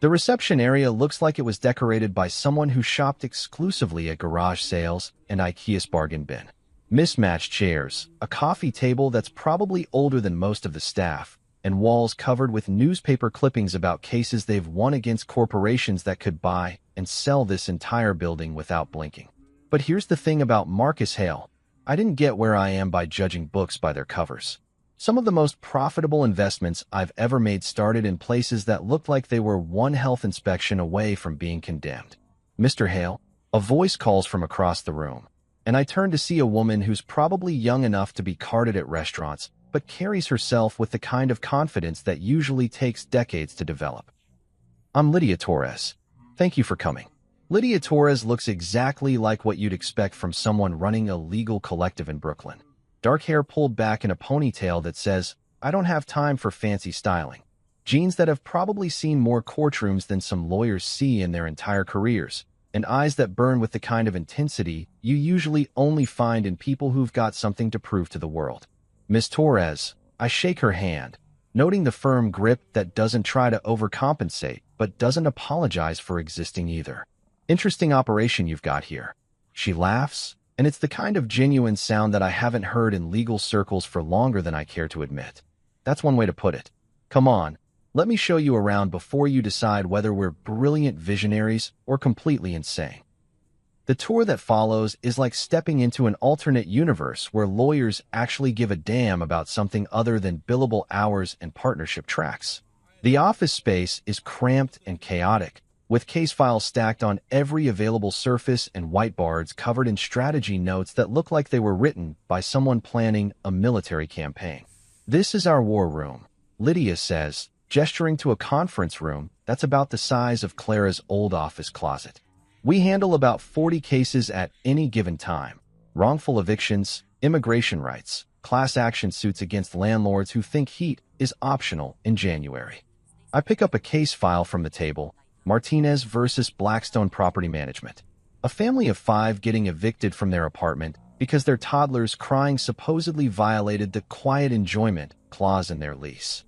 The reception area looks like it was decorated by someone who shopped exclusively at garage sales and IKEA's bargain bin. Mismatched chairs, a coffee table that's probably older than most of the staff, and walls covered with newspaper clippings about cases they've won against corporations that could buy and sell this entire building without blinking. But here's the thing about Marcus Hale. I didn't get where I am by judging books by their covers. Some of the most profitable investments I've ever made started in places that looked like they were one health inspection away from being condemned. Mr. Hale, a voice calls from across the room, and I turn to see a woman who's probably young enough to be carded at restaurants, but carries herself with the kind of confidence that usually takes decades to develop. I'm Lydia Torres. Thank you for coming. Lydia Torres looks exactly like what you'd expect from someone running a legal collective in Brooklyn. Dark hair pulled back in a ponytail that says, I don't have time for fancy styling. Jeans that have probably seen more courtrooms than some lawyers see in their entire careers, and eyes that burn with the kind of intensity you usually only find in people who've got something to prove to the world. Miss Torres, I shake her hand, noting the firm grip that doesn't try to overcompensate, but doesn't apologize for existing either. Interesting operation you've got here. She laughs, and it's the kind of genuine sound that I haven't heard in legal circles for longer than I care to admit. That's one way to put it. Come on, let me show you around before you decide whether we're brilliant visionaries or completely insane. The tour that follows is like stepping into an alternate universe where lawyers actually give a damn about something other than billable hours and partnership tracks. The office space is cramped and chaotic, with case files stacked on every available surface and whiteboards covered in strategy notes that look like they were written by someone planning a military campaign. This is our war room, Lydia says, gesturing to a conference room that's about the size of Clara's old office closet. We handle about 40 cases at any given time. Wrongful evictions, immigration rights, class action suits against landlords who think heat is optional in January. I pick up a case file from the table, Martinez versus Blackstone Property Management. A family of 5 getting evicted from their apartment because their toddler's crying supposedly violated the quiet enjoyment clause in their lease.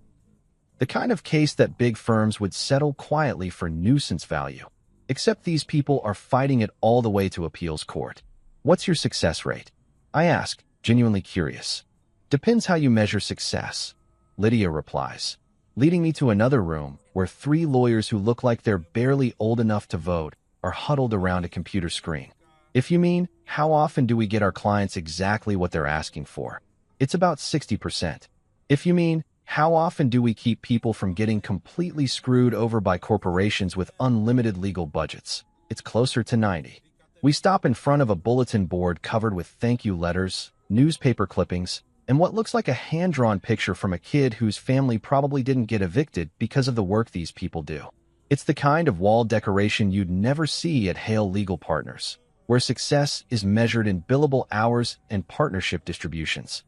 The kind of case that big firms would settle quietly for nuisance value. Except these people are fighting it all the way to appeals court. What's your success rate? I ask, genuinely curious. Depends how you measure success, Lydia replies, leading me to another room where 3 lawyers who look like they're barely old enough to vote are huddled around a computer screen. If you mean, how often do we get our clients exactly what they're asking for? It's about 60%. If you mean, how often do we keep people from getting completely screwed over by corporations with unlimited legal budgets? It's closer to 90. We stop in front of a bulletin board covered with thank you letters, newspaper clippings, and what looks like a hand-drawn picture from a kid whose family probably didn't get evicted because of the work these people do. It's the kind of wall decoration you'd never see at Hale Legal Partners, where success is measured in billable hours and partnership distributions.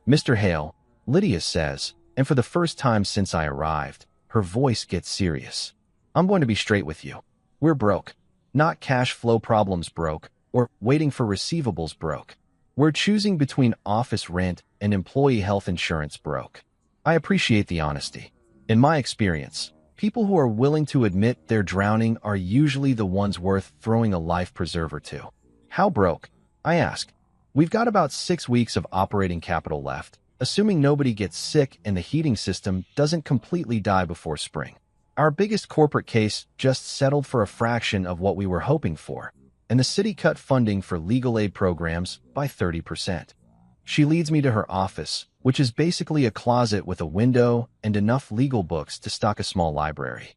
Mr. Hale, Lydia says, and for the first time since I arrived, her voice gets serious. I'm going to be straight with you. We're broke. Not cash flow problems broke, or waiting for receivables broke. We're choosing between office rent and employee health insurance broke. I appreciate the honesty. In my experience, people who are willing to admit they're drowning are usually the ones worth throwing a life preserver to. How broke? I ask. We've got about 6 weeks of operating capital left, assuming nobody gets sick and the heating system doesn't completely die before spring. Our biggest corporate case just settled for a fraction of what we were hoping for, and the city cut funding for legal aid programs by 30%. She leads me to her office, which is basically a closet with a window and enough legal books to stock a small library.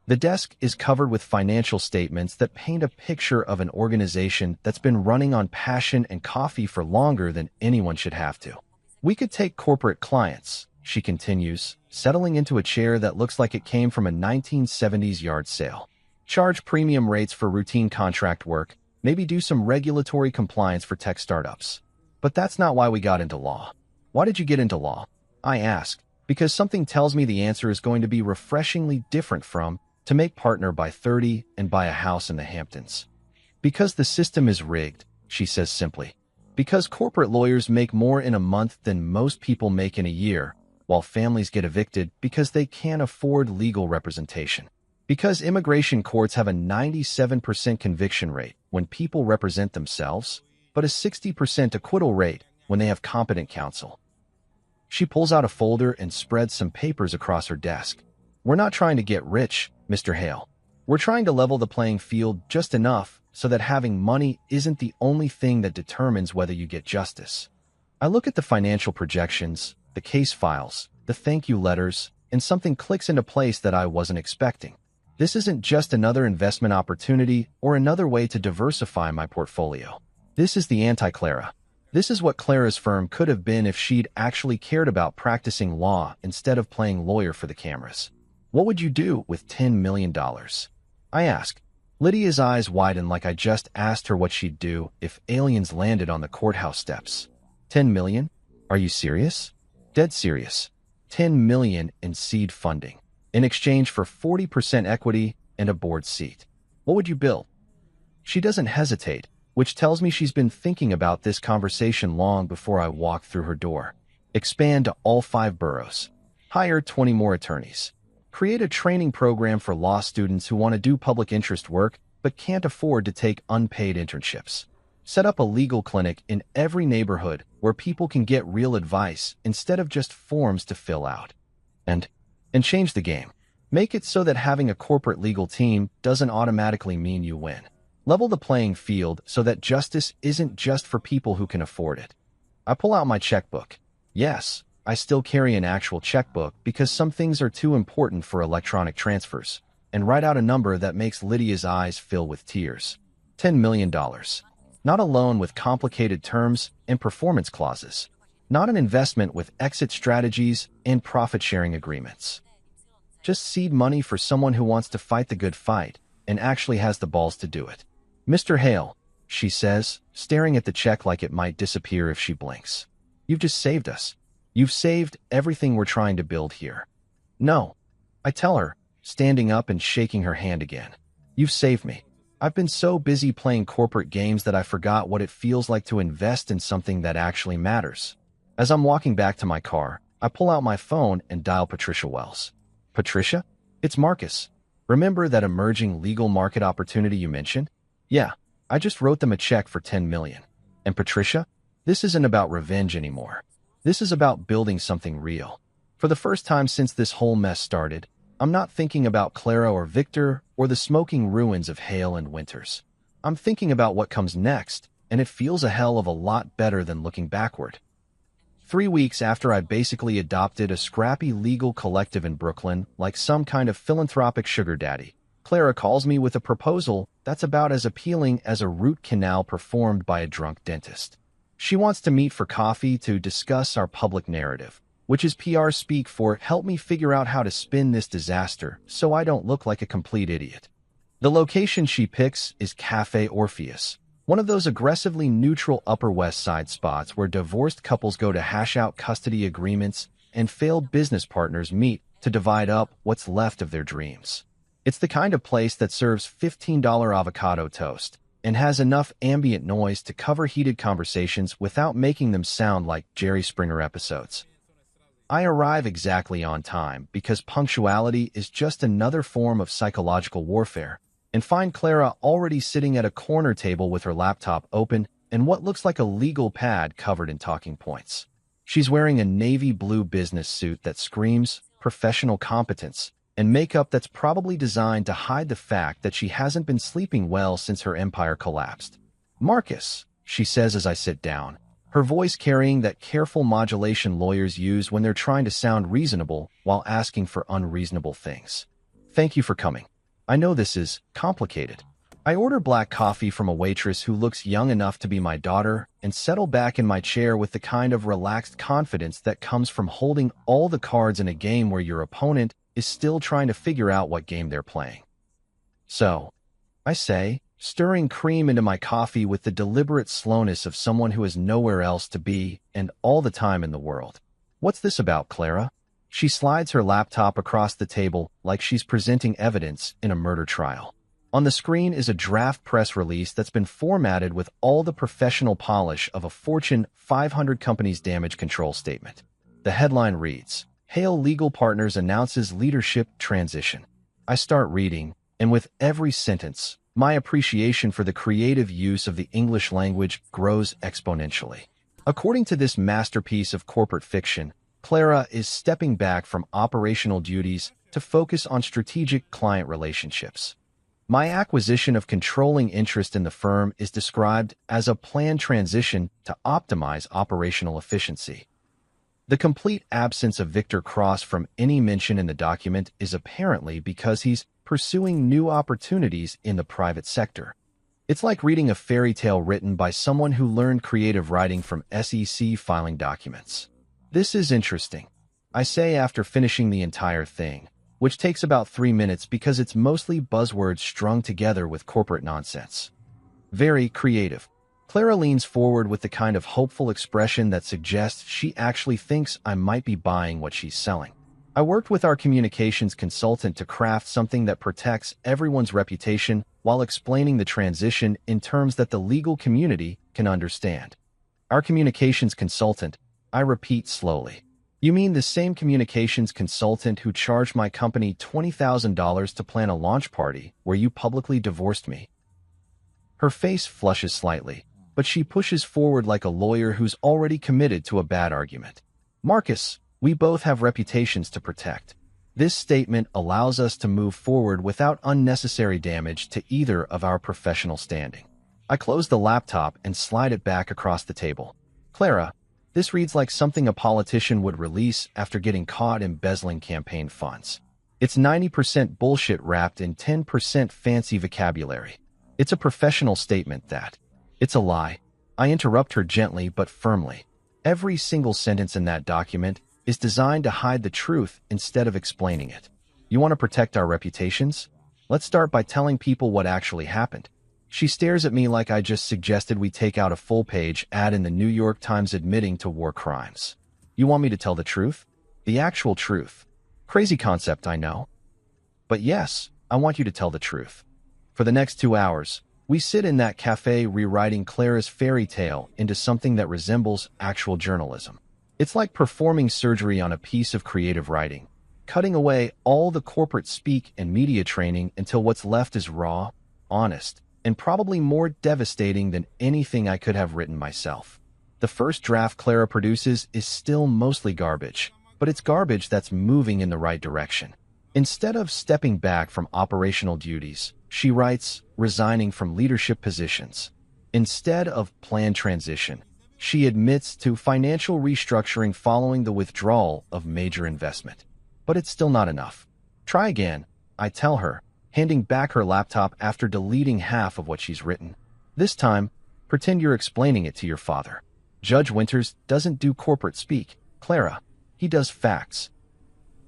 The desk is covered with financial statements that paint a picture of an organization that's been running on passion and coffee for longer than anyone should have to. We could take corporate clients, she continues, settling into a chair that looks like it came from a 1970s yard sale. Charge premium rates for routine contract work, maybe do some regulatory compliance for tech startups. But that's not why we got into law. Why did you get into law? I ask, because something tells me the answer is going to be refreshingly different from to make partner by 30 and buy a house in the Hamptons. Because the system is rigged, she says simply. Because corporate lawyers make more in a month than most people make in a year, while families get evicted because they can't afford legal representation. Because immigration courts have a 97% conviction rate when people represent themselves, but a 60% acquittal rate when they have competent counsel. She pulls out a folder and spreads some papers across her desk. We're not trying to get rich, Mr. Hale. We're trying to level the playing field just enough so that having money isn't the only thing that determines whether you get justice. I look at the financial projections, the case files, the thank you letters, and something clicks into place that I wasn't expecting. This isn't just another investment opportunity or another way to diversify my portfolio. This is the anti-Clara. This is what Clara's firm could have been if she'd actually cared about practicing law instead of playing lawyer for the cameras. What would you do with $10 million? I ask. Lydia's eyes widen like I just asked her what she'd do if aliens landed on the courthouse steps. 10 million? Are you serious? Dead serious. 10 million in seed funding, in exchange for 40% equity and a board seat. What would you build? She doesn't hesitate, which tells me she's been thinking about this conversation long before I walk through her door. Expand to all 5 boroughs. Hire 20 more attorneys. Create a training program for law students who want to do public interest work but can't afford to take unpaid internships. Set up a legal clinic in every neighborhood where people can get real advice instead of just forms to fill out. And change the game. Make it so that having a corporate legal team doesn't automatically mean you win. Level the playing field so that justice isn't just for people who can afford it. I pull out my checkbook. Yes, I still carry an actual checkbook because some things are too important for electronic transfers, and write out a number that makes Lydia's eyes fill with tears. $10 million. Not a loan with complicated terms and performance clauses. Not an investment with exit strategies and profit-sharing agreements. Just seed money for someone who wants to fight the good fight and actually has the balls to do it. Mr. Hale, she says, staring at the check like it might disappear if she blinks. You've just saved us. You've saved everything we're trying to build here. No, I tell her, standing up and shaking her hand again. You've saved me. I've been so busy playing corporate games that I forgot what it feels like to invest in something that actually matters. As I'm walking back to my car, I pull out my phone and dial Patricia Wells. Patricia? It's Marcus. Remember that emerging legal market opportunity you mentioned? Yeah, I just wrote them a check for $10 million. And Patricia, this isn't about revenge anymore. This is about building something real. For the first time since this whole mess started, I'm not thinking about Clara or Victor or the smoking ruins of Hale and Winters. I'm thinking about what comes next, and it feels a hell of a lot better than looking backward. 3 weeks after I basically adopted a scrappy legal collective in Brooklyn like some kind of philanthropic sugar daddy, Clara calls me with a proposal that's about as appealing as a root canal performed by a drunk dentist. She wants to meet for coffee to discuss our public narrative, which is PR speak for help me figure out how to spin this disaster so I don't look like a complete idiot. The location she picks is Cafe Orpheus, one of those aggressively neutral Upper West Side spots where divorced couples go to hash out custody agreements and failed business partners meet to divide up what's left of their dreams. It's the kind of place that serves $15 avocado toast and has enough ambient noise to cover heated conversations without making them sound like Jerry Springer episodes. I arrive exactly on time because punctuality is just another form of psychological warfare, and find Clara already sitting at a corner table with her laptop open and what looks like a legal pad covered in talking points. She's wearing a navy blue business suit that screams professional competence and makeup that's probably designed to hide the fact that she hasn't been sleeping well since her empire collapsed. "Marcus," she says as I sit down, her voice carrying that careful modulation lawyers use when they're trying to sound reasonable while asking for unreasonable things. "Thank you for coming. I know this is complicated." I order black coffee from a waitress who looks young enough to be my daughter and settle back in my chair with the kind of relaxed confidence that comes from holding all the cards in a game where your opponent is still trying to figure out what game they're playing. "So," I say, stirring cream into my coffee with the deliberate slowness of someone who has nowhere else to be and all the time in the world. "What's this about, Clara?" She slides her laptop across the table like she's presenting evidence in a murder trial. On the screen is a draft press release that's been formatted with all the professional polish of a Fortune 500 company's damage control statement. The headline reads, "Hale Legal Partners announces leadership transition." I start reading, and with every sentence, my appreciation for the creative use of the English language grows exponentially. According to this masterpiece of corporate fiction, Clara is stepping back from operational duties to focus on strategic client relationships. My acquisition of controlling interest in the firm is described as a planned transition to optimize operational efficiency. The complete absence of Victor Cross from any mention in the document is apparently because he's pursuing new opportunities in the private sector. It's like reading a fairy tale written by someone who learned creative writing from SEC filing documents. "This is interesting," I say after finishing the entire thing, which takes about 3 minutes because it's mostly buzzwords strung together with corporate nonsense. "Very creative." Clara leans forward with the kind of hopeful expression that suggests she actually thinks I might be buying what she's selling. "I worked with our communications consultant to craft something that protects everyone's reputation while explaining the transition in terms that the legal community can understand." "Our communications consultant," I repeat slowly. "You mean the same communications consultant who charged my company $20,000 to plan a launch party where you publicly divorced me?" Her face flushes slightly, but she pushes forward like a lawyer who's already committed to a bad argument. "Marcus, we both have reputations to protect. This statement allows us to move forward without unnecessary damage to either of our professional standing." I close the laptop and slide it back across the table. "Clara, this reads like something a politician would release after getting caught embezzling campaign funds. It's 90% bullshit wrapped in 10% fancy vocabulary. It's a professional statement that..." "It's a lie." I interrupt her gently but firmly. Every single sentence in that document is designed to hide the truth instead of explaining it. "You want to protect our reputations? Let's start by telling people what actually happened." She stares at me like I just suggested we take out a full-page ad in the New York Times admitting to war crimes. "You want me to tell the truth? The actual truth?" Crazy concept, I know. But yes, I want you to tell the truth. For the next 2 hours, we sit in that cafe rewriting Clara's fairy tale into something that resembles actual journalism. It's like performing surgery on a piece of creative writing, cutting away all the corporate speak and media training until what's left is raw, honest, and probably more devastating than anything I could have written myself. The first draft Clara produces is still mostly garbage, but it's garbage that's moving in the right direction. Instead of stepping back from operational duties, she writes, resigning from leadership positions. Instead of planned transition, she admits to financial restructuring following the withdrawal of major investment. But it's still not enough. "Try again," I tell her, handing back her laptop after deleting half of what she's written. "This time, pretend you're explaining it to your father. Judge Winters doesn't do corporate speak, Clara. He does facts."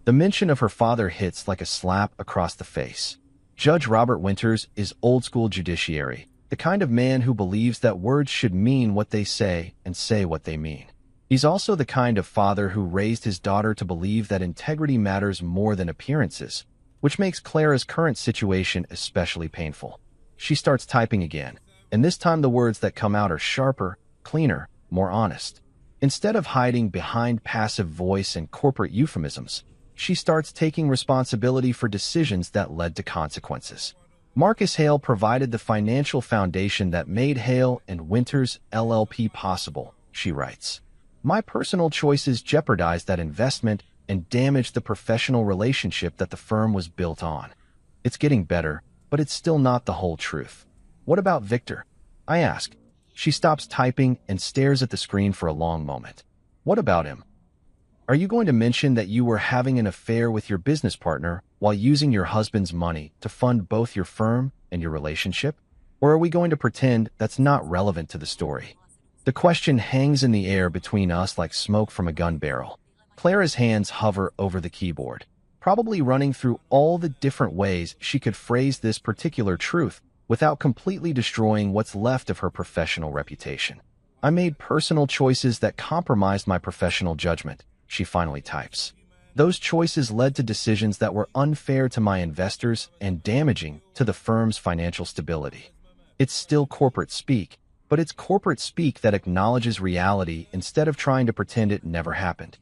The mention of her father hits like a slap across the face. Judge Robert Winters is old-school judiciary, the kind of man who believes that words should mean what they say and say what they mean. He's also the kind of father who raised his daughter to believe that integrity matters more than appearances, which makes Clara's current situation especially painful. She starts typing again, and this time the words that come out are sharper, cleaner, more honest. Instead of hiding behind passive voice and corporate euphemisms, she starts taking responsibility for decisions that led to consequences. Marcus Hale provided the financial foundation that made Hale and Winters LLP possible, she writes. My personal choices jeopardized that investment and damaged the professional relationship that the firm was built on. It's getting better, but it's still not the whole truth. What about Victor? I ask. She stops typing and stares at the screen for a long moment. What about him? Are you going to mention that you were having an affair with your business partner while using your husband's money to fund both your firm and your relationship? Or are we going to pretend that's not relevant to the story? The question hangs in the air between us like smoke from a gun barrel. Clara's hands hover over the keyboard, probably running through all the different ways she could phrase this particular truth without completely destroying what's left of her professional reputation. I made personal choices that compromised my professional judgment, she finally types. Those choices led to decisions that were unfair to my investors and damaging to the firm's financial stability. It's still corporate speak, but it's corporate speak that acknowledges reality instead of trying to pretend it never happened.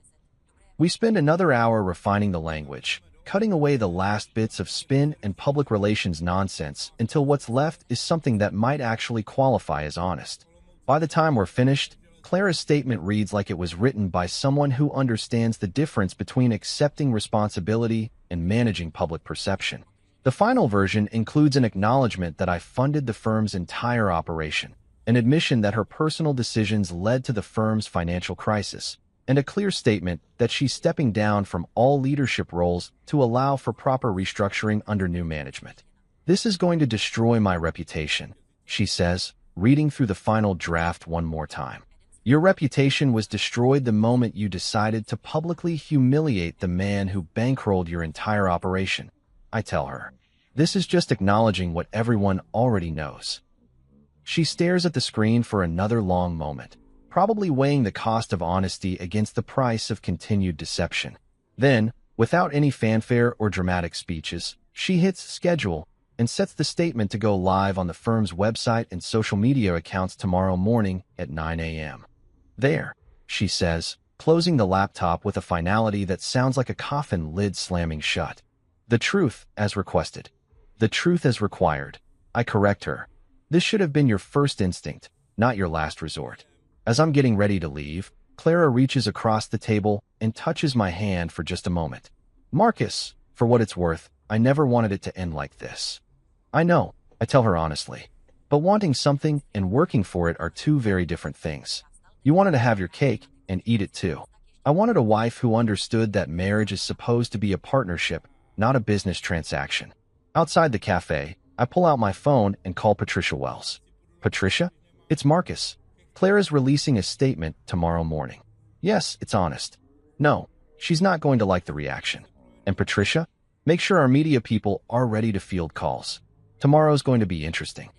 We spend another hour refining the language, cutting away the last bits of spin and public relations nonsense until what's left is something that might actually qualify as honest. By the time we're finished, Clara's statement reads like it was written by someone who understands the difference between accepting responsibility and managing public perception. The final version includes an acknowledgement that I funded the firm's entire operation, an admission that her personal decisions led to the firm's financial crisis, and a clear statement that she's stepping down from all leadership roles to allow for proper restructuring under new management. This is going to destroy my reputation, she says, reading through the final draft one more time. Your reputation was destroyed the moment you decided to publicly humiliate the man who bankrolled your entire operation, I tell her. This is just acknowledging what everyone already knows. She stares at the screen for another long moment, probably weighing the cost of honesty against the price of continued deception. Then, without any fanfare or dramatic speeches, she hits schedule and sets the statement to go live on the firm's website and social media accounts tomorrow morning at 9 a.m. There, she says, closing the laptop with a finality that sounds like a coffin lid slamming shut. The truth as requested. The truth as required. I correct her. This should have been your first instinct, not your last resort. As I'm getting ready to leave, Clara reaches across the table and touches my hand for just a moment. Marcus, for what it's worth, I never wanted it to end like this. I know, I tell her honestly, but wanting something and working for it are two very different things. You wanted to have your cake and eat it too. I wanted a wife who understood that marriage is supposed to be a partnership, not a business transaction. Outside the cafe, I pull out my phone and call Patricia Wells. Patricia? It's Marcus. Clara's releasing a statement tomorrow morning. Yes, it's honest. No, she's not going to like the reaction. And Patricia? Make sure our media people are ready to field calls. Tomorrow's going to be interesting.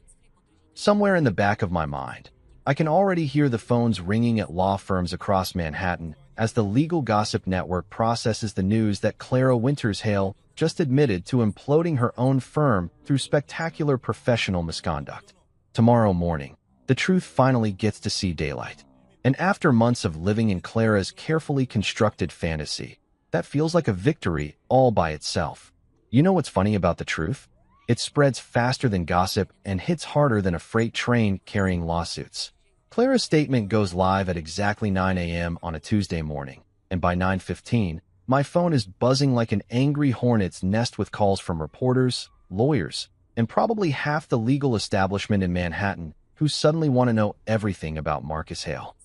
Somewhere in the back of my mind, I can already hear the phones ringing at law firms across Manhattan as the Legal Gossip Network processes the news that Clara Winters Hale just admitted to imploding her own firm through spectacular professional misconduct. Tomorrow morning, the truth finally gets to see daylight. And after months of living in Clara's carefully constructed fantasy, that feels like a victory all by itself. You know what's funny about the truth? It spreads faster than gossip and hits harder than a freight train carrying lawsuits. Clara's statement goes live at exactly 9 a.m. on a Tuesday morning, and by 9:15, my phone is buzzing like an angry hornet's nest with calls from reporters, lawyers, and probably half the legal establishment in Manhattan who suddenly want to know everything about Marcus Hale.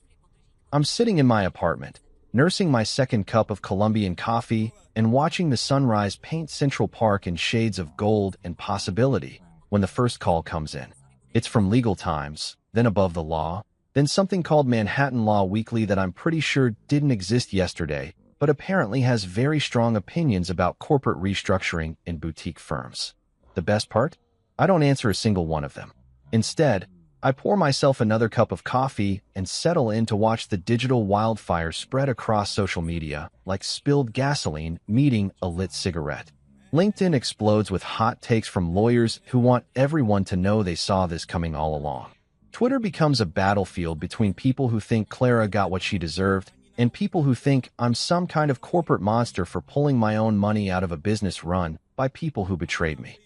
I'm sitting in my apartment, nursing my second cup of Colombian coffee and watching the sunrise paint Central Park in shades of gold and possibility when the first call comes in. It's from Legal Times, then Above the Law, then something called Manhattan Law Weekly that I'm pretty sure didn't exist yesterday, but apparently has very strong opinions about corporate restructuring in boutique firms. The best part? I don't answer a single one of them. Instead, I pour myself another cup of coffee and settle in to watch the digital wildfire spread across social media like spilled gasoline meeting a lit cigarette. LinkedIn explodes with hot takes from lawyers who want everyone to know they saw this coming all along. Twitter becomes a battlefield between people who think Clara got what she deserved and people who think I'm some kind of corporate monster for pulling my own money out of a business run by people who betrayed me.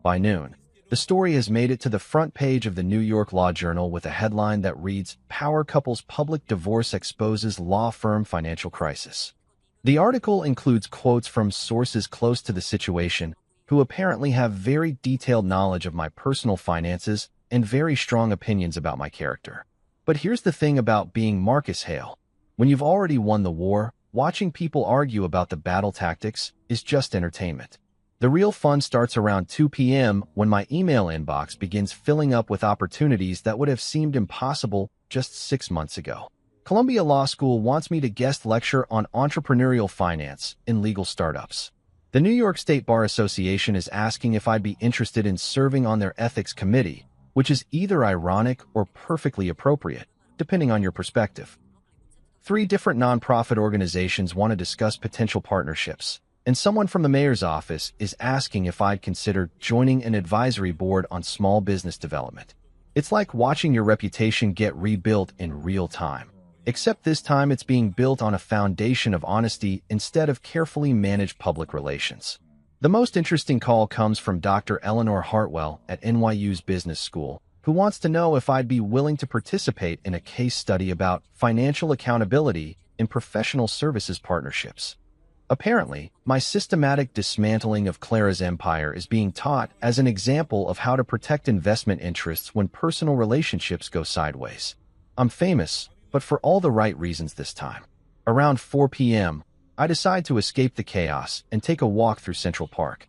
By noon, the story has made it to the front page of the New York Law Journal with a headline that reads, "Power Couple's Public Divorce Exposes Law Firm Financial Crisis." The article includes quotes from sources close to the situation who apparently have very detailed knowledge of my personal finances and very strong opinions about my character. But here's the thing about being Marcus Hale. When you've already won the war, watching people argue about the battle tactics is just entertainment. The real fun starts around 2 p.m. when my email inbox begins filling up with opportunities that would have seemed impossible just 6 months ago. Columbia Law School wants me to guest lecture on entrepreneurial finance in legal startups. The New York State Bar Association is asking if I'd be interested in serving on their ethics committee, which is either ironic or perfectly appropriate, depending on your perspective. 3 different nonprofit organizations want to discuss potential partnerships, and someone from the mayor's office is asking if I'd consider joining an advisory board on small business development. It's like watching your reputation get rebuilt in real time, except this time it's being built on a foundation of honesty instead of carefully managed public relations. The most interesting call comes from Dr. Eleanor Hartwell at NYU's Business School, who wants to know if I'd be willing to participate in a case study about financial accountability in professional services partnerships. Apparently, my systematic dismantling of Clara's empire is being taught as an example of how to protect investment interests when personal relationships go sideways. I'm famous, but for all the right reasons this time. Around 4 p.m., I decide to escape the chaos and take a walk through Central Park.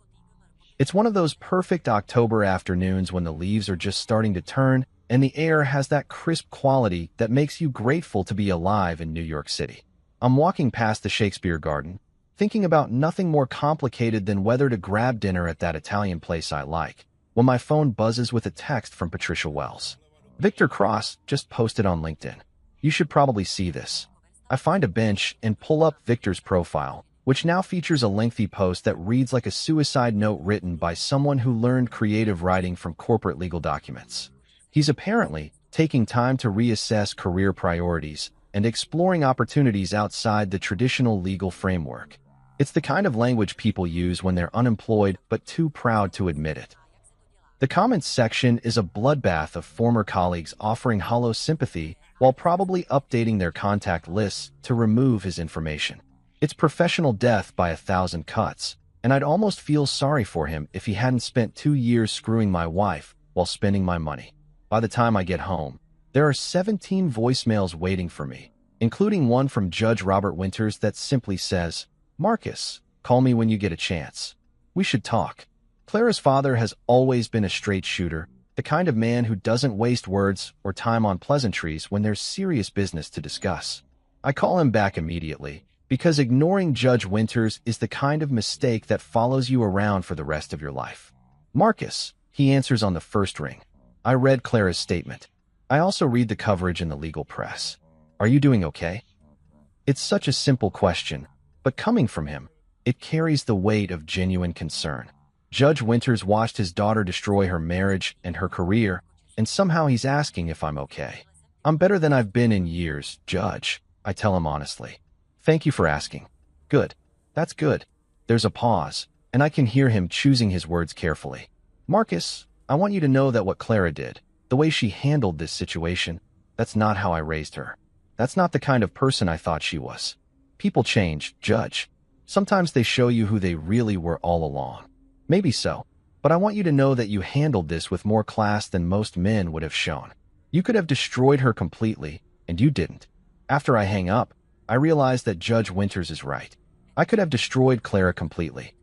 It's one of those perfect October afternoons when the leaves are just starting to turn and the air has that crisp quality that makes you grateful to be alive in New York City. I'm walking past the Shakespeare Garden, thinking about nothing more complicated than whether to grab dinner at that Italian place I like, when my phone buzzes with a text from Patricia Wells. Victor Cross just posted on LinkedIn. You should probably see this. I find a bench and pull up Victor's profile, which now features a lengthy post that reads like a suicide note written by someone who learned creative writing from corporate legal documents. He's apparently taking time to reassess career priorities and exploring opportunities outside the traditional legal framework. It's the kind of language people use when they're unemployed but too proud to admit it. The comments section is a bloodbath of former colleagues offering hollow sympathy while probably updating their contact lists to remove his information. It's professional death by 1,000 cuts, and I'd almost feel sorry for him if he hadn't spent 2 years screwing my wife while spending my money. By the time I get home, there are 17 voicemails waiting for me, including one from Judge Robert Winters that simply says, "Marcus, call me when you get a chance. We should talk." Clara's father has always been a straight shooter, the kind of man who doesn't waste words or time on pleasantries when there's serious business to discuss. I call him back immediately, because ignoring Judge Winters is the kind of mistake that follows you around for the rest of your life. "Marcus," he answers on the first ring. I read Clara's statement. I also read the coverage in the legal press. "Are you doing okay?" It's such a simple question, but coming from him, it carries the weight of genuine concern. Judge Winters watched his daughter destroy her marriage and her career, and somehow he's asking if I'm okay. "I'm better than I've been in years, Judge," I tell him honestly. "Thank you for asking." "Good. That's good." There's a pause, and I can hear him choosing his words carefully. "Marcus, I want you to know that what Clara did, the way she handled this situation, that's not how I raised her. That's not the kind of person I thought she was. People change, Judge. Sometimes they show you who they really were all along. Maybe so, but I want you to know that you handled this with more class than most men would have shown. You could have destroyed her completely, and you didn't." After I hang up, I realize that Judge Winters is right. I could have destroyed Clara completely.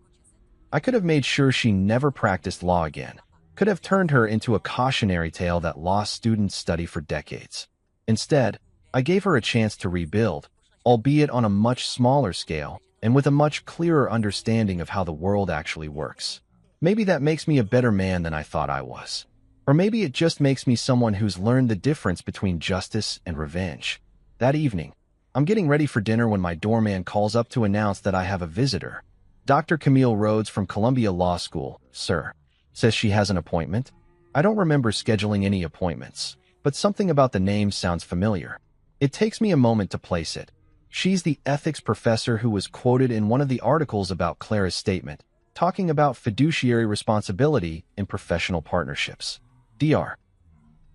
I could have made sure she never practiced law again, could have turned her into a cautionary tale that law students study for decades. Instead, I gave her a chance to rebuild, albeit on a much smaller scale, and with a much clearer understanding of how the world actually works. Maybe that makes me a better man than I thought I was. Or maybe it just makes me someone who's learned the difference between justice and revenge. That evening, I'm getting ready for dinner when my doorman calls up to announce that I have a visitor. Dr. Camille Rhodes from Columbia Law School, sir. Says she has an appointment. I don't remember scheduling any appointments, but something about the name sounds familiar. It takes me a moment to place it. She's the ethics professor who was quoted in one of the articles about Clara's statement, talking about fiduciary responsibility in professional partnerships. Dr.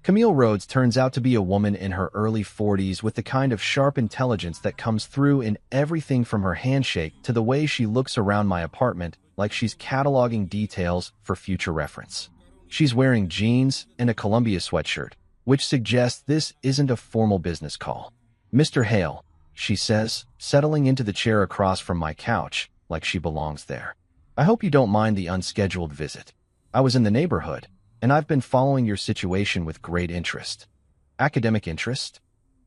Camille Rhodes turns out to be a woman in her early 40s with the kind of sharp intelligence that comes through in everything from her handshake to the way she looks around my apartment like she's cataloging details for future reference. She's wearing jeans and a Columbia sweatshirt, which suggests this isn't a formal business call. Mr. Hale, she says, settling into the chair across from my couch like she belongs there. I hope you don't mind the unscheduled visit. I was in the neighborhood, and I've been following your situation with great interest. Academic interest?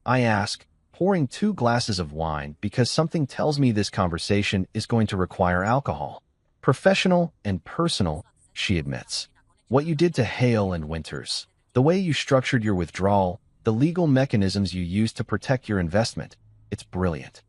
I ask, pouring 2 glasses of wine because something tells me this conversation is going to require alcohol. Professional and personal, she admits. What you did to Hale and Winters, the way you structured your withdrawal, the legal mechanisms you used to protect your investment, it's brilliant.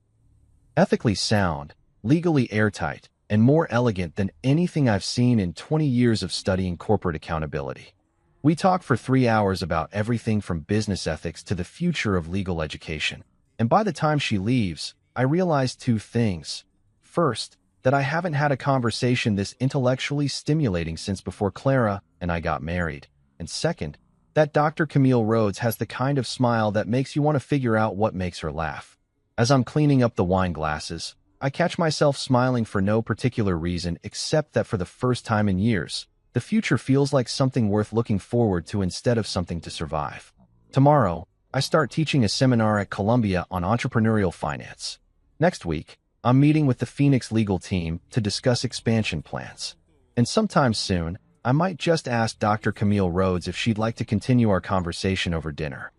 Ethically sound, legally airtight, and more elegant than anything I've seen in 20 years of studying corporate accountability. We talk for 3 hours about everything from business ethics to the future of legal education. And by the time she leaves, I realize 2 things. First, that I haven't had a conversation this intellectually stimulating since before Clara and I got married. And second, that Dr. Camille Rhodes has the kind of smile that makes you want to figure out what makes her laugh. As I'm cleaning up the wine glasses, I catch myself smiling for no particular reason except that for the first time in years, the future feels like something worth looking forward to instead of something to survive. Tomorrow, I start teaching a seminar at Columbia on entrepreneurial finance. Next week, I'm meeting with the Phoenix legal team to discuss expansion plans. And sometime soon, I might just ask Dr. Camille Rhodes if she'd like to continue our conversation over dinner.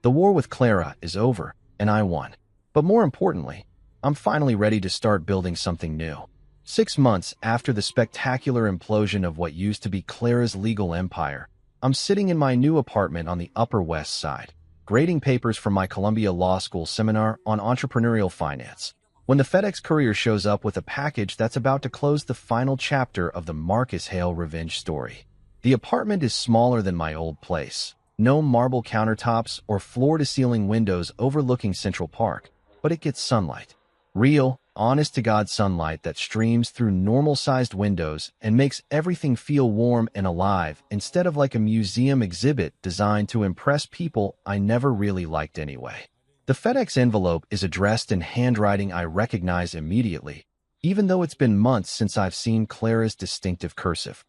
The war with Clara is over, and I won. But more importantly, I'm finally ready to start building something new. 6 months after the spectacular implosion of what used to be Clara's legal empire, I'm sitting in my new apartment on the Upper West Side, grading papers from my Columbia Law School seminar on entrepreneurial finance, when the FedEx courier shows up with a package that's about to close the final chapter of the Marcus Hale revenge story. The apartment is smaller than my old place. No marble countertops or floor-to-ceiling windows overlooking Central Park, but it gets sunlight. Real, honest-to-God sunlight that streams through normal-sized windows and makes everything feel warm and alive instead of like a museum exhibit designed to impress people I never really liked anyway. The FedEx envelope is addressed in handwriting I recognize immediately, even though it's been months since I've seen Clara's distinctive cursive.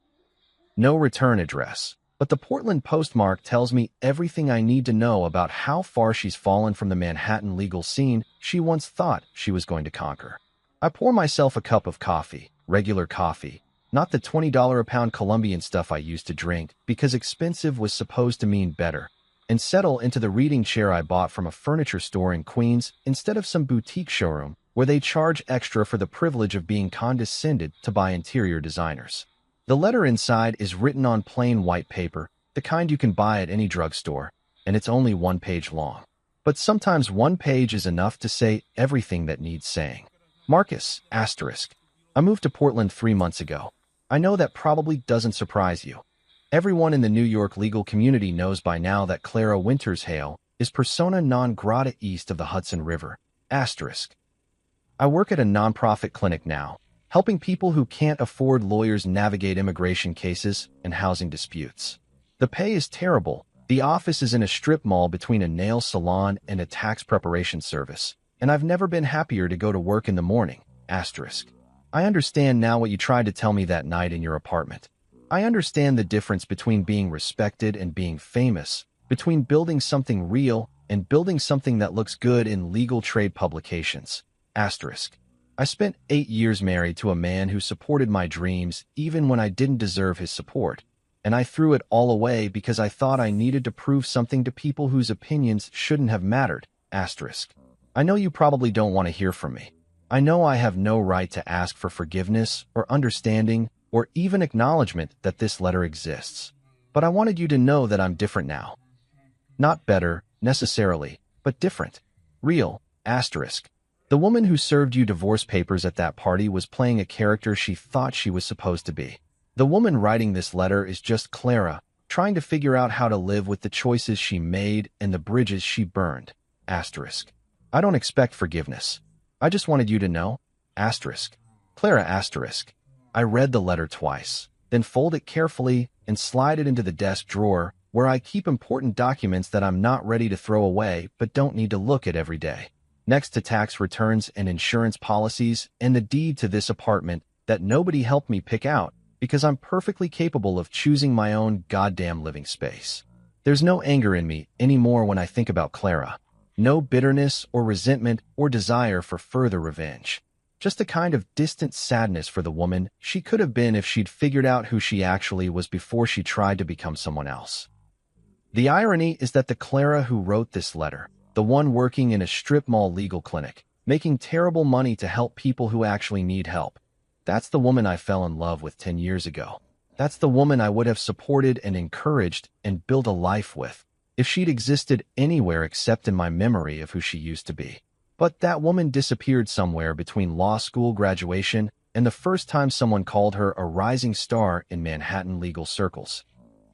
No return address, but the Portland postmark tells me everything I need to know about how far she's fallen from the Manhattan legal scene she once thought she was going to conquer. I pour myself a cup of coffee, regular coffee, not the $20 a pound Colombian stuff I used to drink because expensive was supposed to mean better, and settle into the reading chair I bought from a furniture store in Queens instead of some boutique showroom where they charge extra for the privilege of being condescended to by interior designers. The letter inside is written on plain white paper, the kind you can buy at any drugstore, and it's only 1 page long. But sometimes 1 page is enough to say everything that needs saying. Marcus, asterisk. I moved to Portland 3 months ago. I know that probably doesn't surprise you. Everyone in the New York legal community knows by now that Clara Winters Hale is persona non grata east of the Hudson River, asterisk. I work at a nonprofit clinic now, helping people who can't afford lawyers navigate immigration cases and housing disputes. The pay is terrible. The office is in a strip mall between a nail salon and a tax preparation service, and I've never been happier to go to work in the morning, asterisk. I understand now what you tried to tell me that night in your apartment. I understand the difference between being respected and being famous, between building something real and building something that looks good in legal trade publications, asterisk. I spent 8 years married to a man who supported my dreams even when I didn't deserve his support, and I threw it all away because I thought I needed to prove something to people whose opinions shouldn't have mattered, asterisk. I know you probably don't want to hear from me. I know I have no right to ask for forgiveness or understanding or even acknowledgement that this letter exists, but I wanted you to know that I'm different now. Not better, necessarily, but different. Real, asterisk. The woman who served you divorce papers at that party was playing a character she thought she was supposed to be. The woman writing this letter is just Clara, trying to figure out how to live with the choices she made and the bridges she burned. Asterisk. I don't expect forgiveness. I just wanted you to know. Asterisk. Clara asterisk. I read the letter twice, then fold it carefully and slide it into the desk drawer where I keep important documents that I'm not ready to throw away but don't need to look at every day. Next to tax returns and insurance policies and the deed to this apartment that nobody helped me pick out because I'm perfectly capable of choosing my own goddamn living space. There's no anger in me anymore when I think about Clara. No bitterness or resentment or desire for further revenge. Just a kind of distant sadness for the woman she could have been if she'd figured out who she actually was before she tried to become someone else. The irony is that the Clara who wrote this letter, the one working in a strip mall legal clinic, making terrible money to help people who actually need help, that's the woman I fell in love with 10 years ago. That's the woman I would have supported and encouraged and built a life with if she'd existed anywhere except in my memory of who she used to be. But that woman disappeared somewhere between law school graduation and the first time someone called her a rising star in Manhattan legal circles.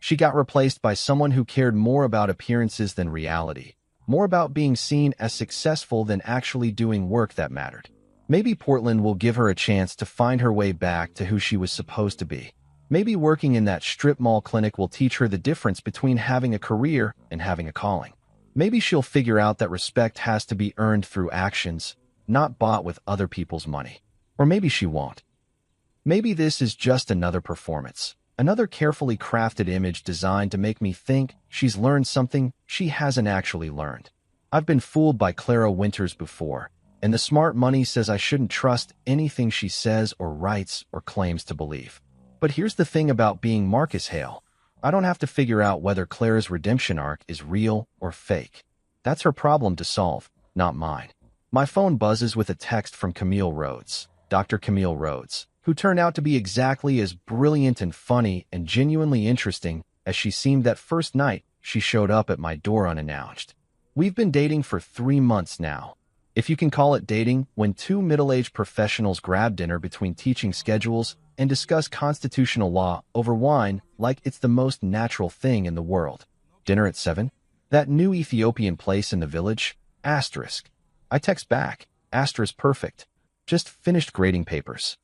She got replaced by someone who cared more about appearances than reality, more about being seen as successful than actually doing work that mattered. Maybe Portland will give her a chance to find her way back to who she was supposed to be. Maybe working in that strip mall clinic will teach her the difference between having a career and having a calling. Maybe she'll figure out that respect has to be earned through actions, not bought with other people's money. Or maybe she won't. Maybe this is just another performance, another carefully crafted image designed to make me think she's learned something she hasn't actually learned. I've been fooled by Clara Winters before, and the smart money says I shouldn't trust anything she says or writes or claims to believe. But here's the thing about being Marcus Hale. I don't have to figure out whether Clara's redemption arc is real or fake. That's her problem to solve, not mine. My phone buzzes with a text from Camille Rhodes, Dr. Camille Rhodes, who turned out to be exactly as brilliant and funny and genuinely interesting as she seemed that first night she showed up at my door unannounced. We've been dating for 3 months now. If you can call it dating, when two middle-aged professionals grab dinner between teaching schedules and discuss constitutional law over wine like it's the most natural thing in the world. Dinner at 7? That new Ethiopian place in the village? Asterisk. I text back. Asterisk perfect. Just finished grading papers.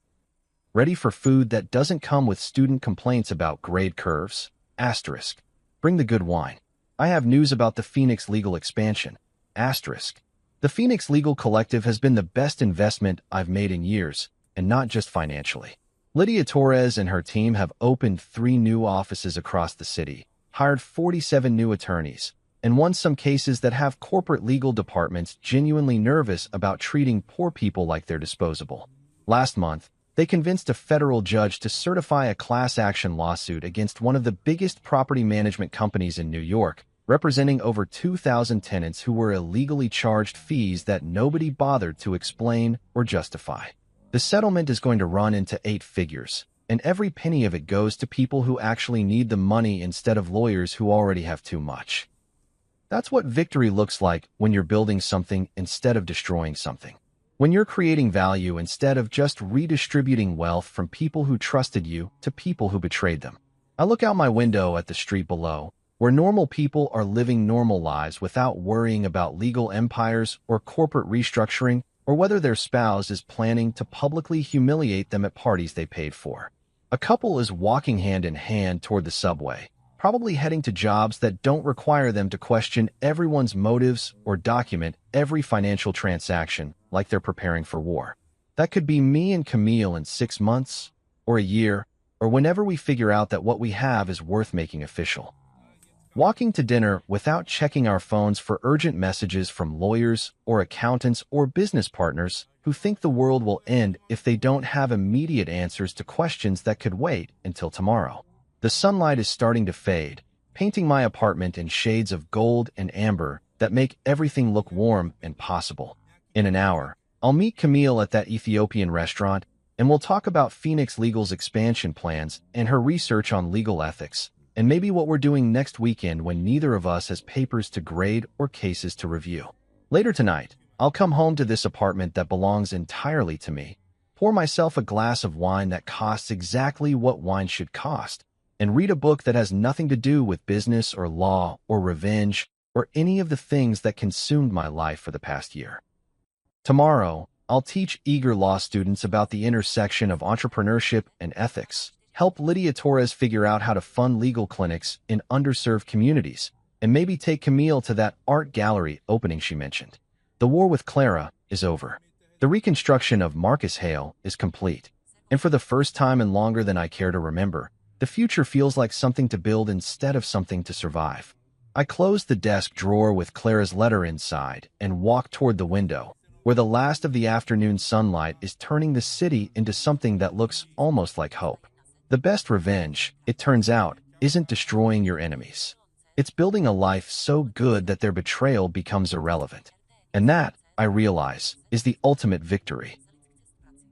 Ready for food that doesn't come with student complaints about grade curves? Asterisk. Bring the good wine. I have news about the Phoenix Legal expansion. Asterisk. The Phoenix Legal Collective has been the best investment I've made in years, and not just financially. Lydia Torres and her team have opened 3 new offices across the city, hired 47 new attorneys, and won some cases that have corporate legal departments genuinely nervous about treating poor people like they're disposable. Last month, they convinced a federal judge to certify a class action lawsuit against one of the biggest property management companies in New York, representing over 2,000 tenants who were illegally charged fees that nobody bothered to explain or justify. The settlement is going to run into 8 figures, and every penny of it goes to people who actually need the money instead of lawyers who already have too much. That's what victory looks like when you're building something instead of destroying something. When you're creating value instead of just redistributing wealth from people who trusted you to people who betrayed them. I look out my window at the street below, where normal people are living normal lives without worrying about legal empires or corporate restructuring, or whether their spouse is planning to publicly humiliate them at parties they paid for. A couple is walking hand in hand toward the subway, probably heading to jobs that don't require them to question everyone's motives or document every financial transaction like they're preparing for war. That could be me and Camille in 6 months, or a year, or whenever we figure out that what we have is worth making official. Walking to dinner without checking our phones for urgent messages from lawyers or accountants or business partners who think the world will end if they don't have immediate answers to questions that could wait until tomorrow. The sunlight is starting to fade, painting my apartment in shades of gold and amber that make everything look warm and possible. In an hour, I'll meet Camille at that Ethiopian restaurant, and we'll talk about Phoenix Legal's expansion plans and her research on legal ethics, and maybe what we're doing next weekend when neither of us has papers to grade or cases to review. Later tonight, I'll come home to this apartment that belongs entirely to me, pour myself a glass of wine that costs exactly what wine should cost, and read a book that has nothing to do with business or law or revenge or any of the things that consumed my life for the past year. Tomorrow, I'll teach eager law students about the intersection of entrepreneurship and ethics, help Lydia Torres figure out how to fund legal clinics in underserved communities, and maybe take Camille to that art gallery opening she mentioned. The war with Clara is over. The reconstruction of Marcus Hale is complete. And for the first time in longer than I care to remember, the future feels like something to build instead of something to survive. I closed the desk drawer with Clara's letter inside and walked toward the window, where the last of the afternoon sunlight is turning the city into something that looks almost like hope. The best revenge, it turns out, isn't destroying your enemies. It's building a life so good that their betrayal becomes irrelevant. And that, I realize, is the ultimate victory.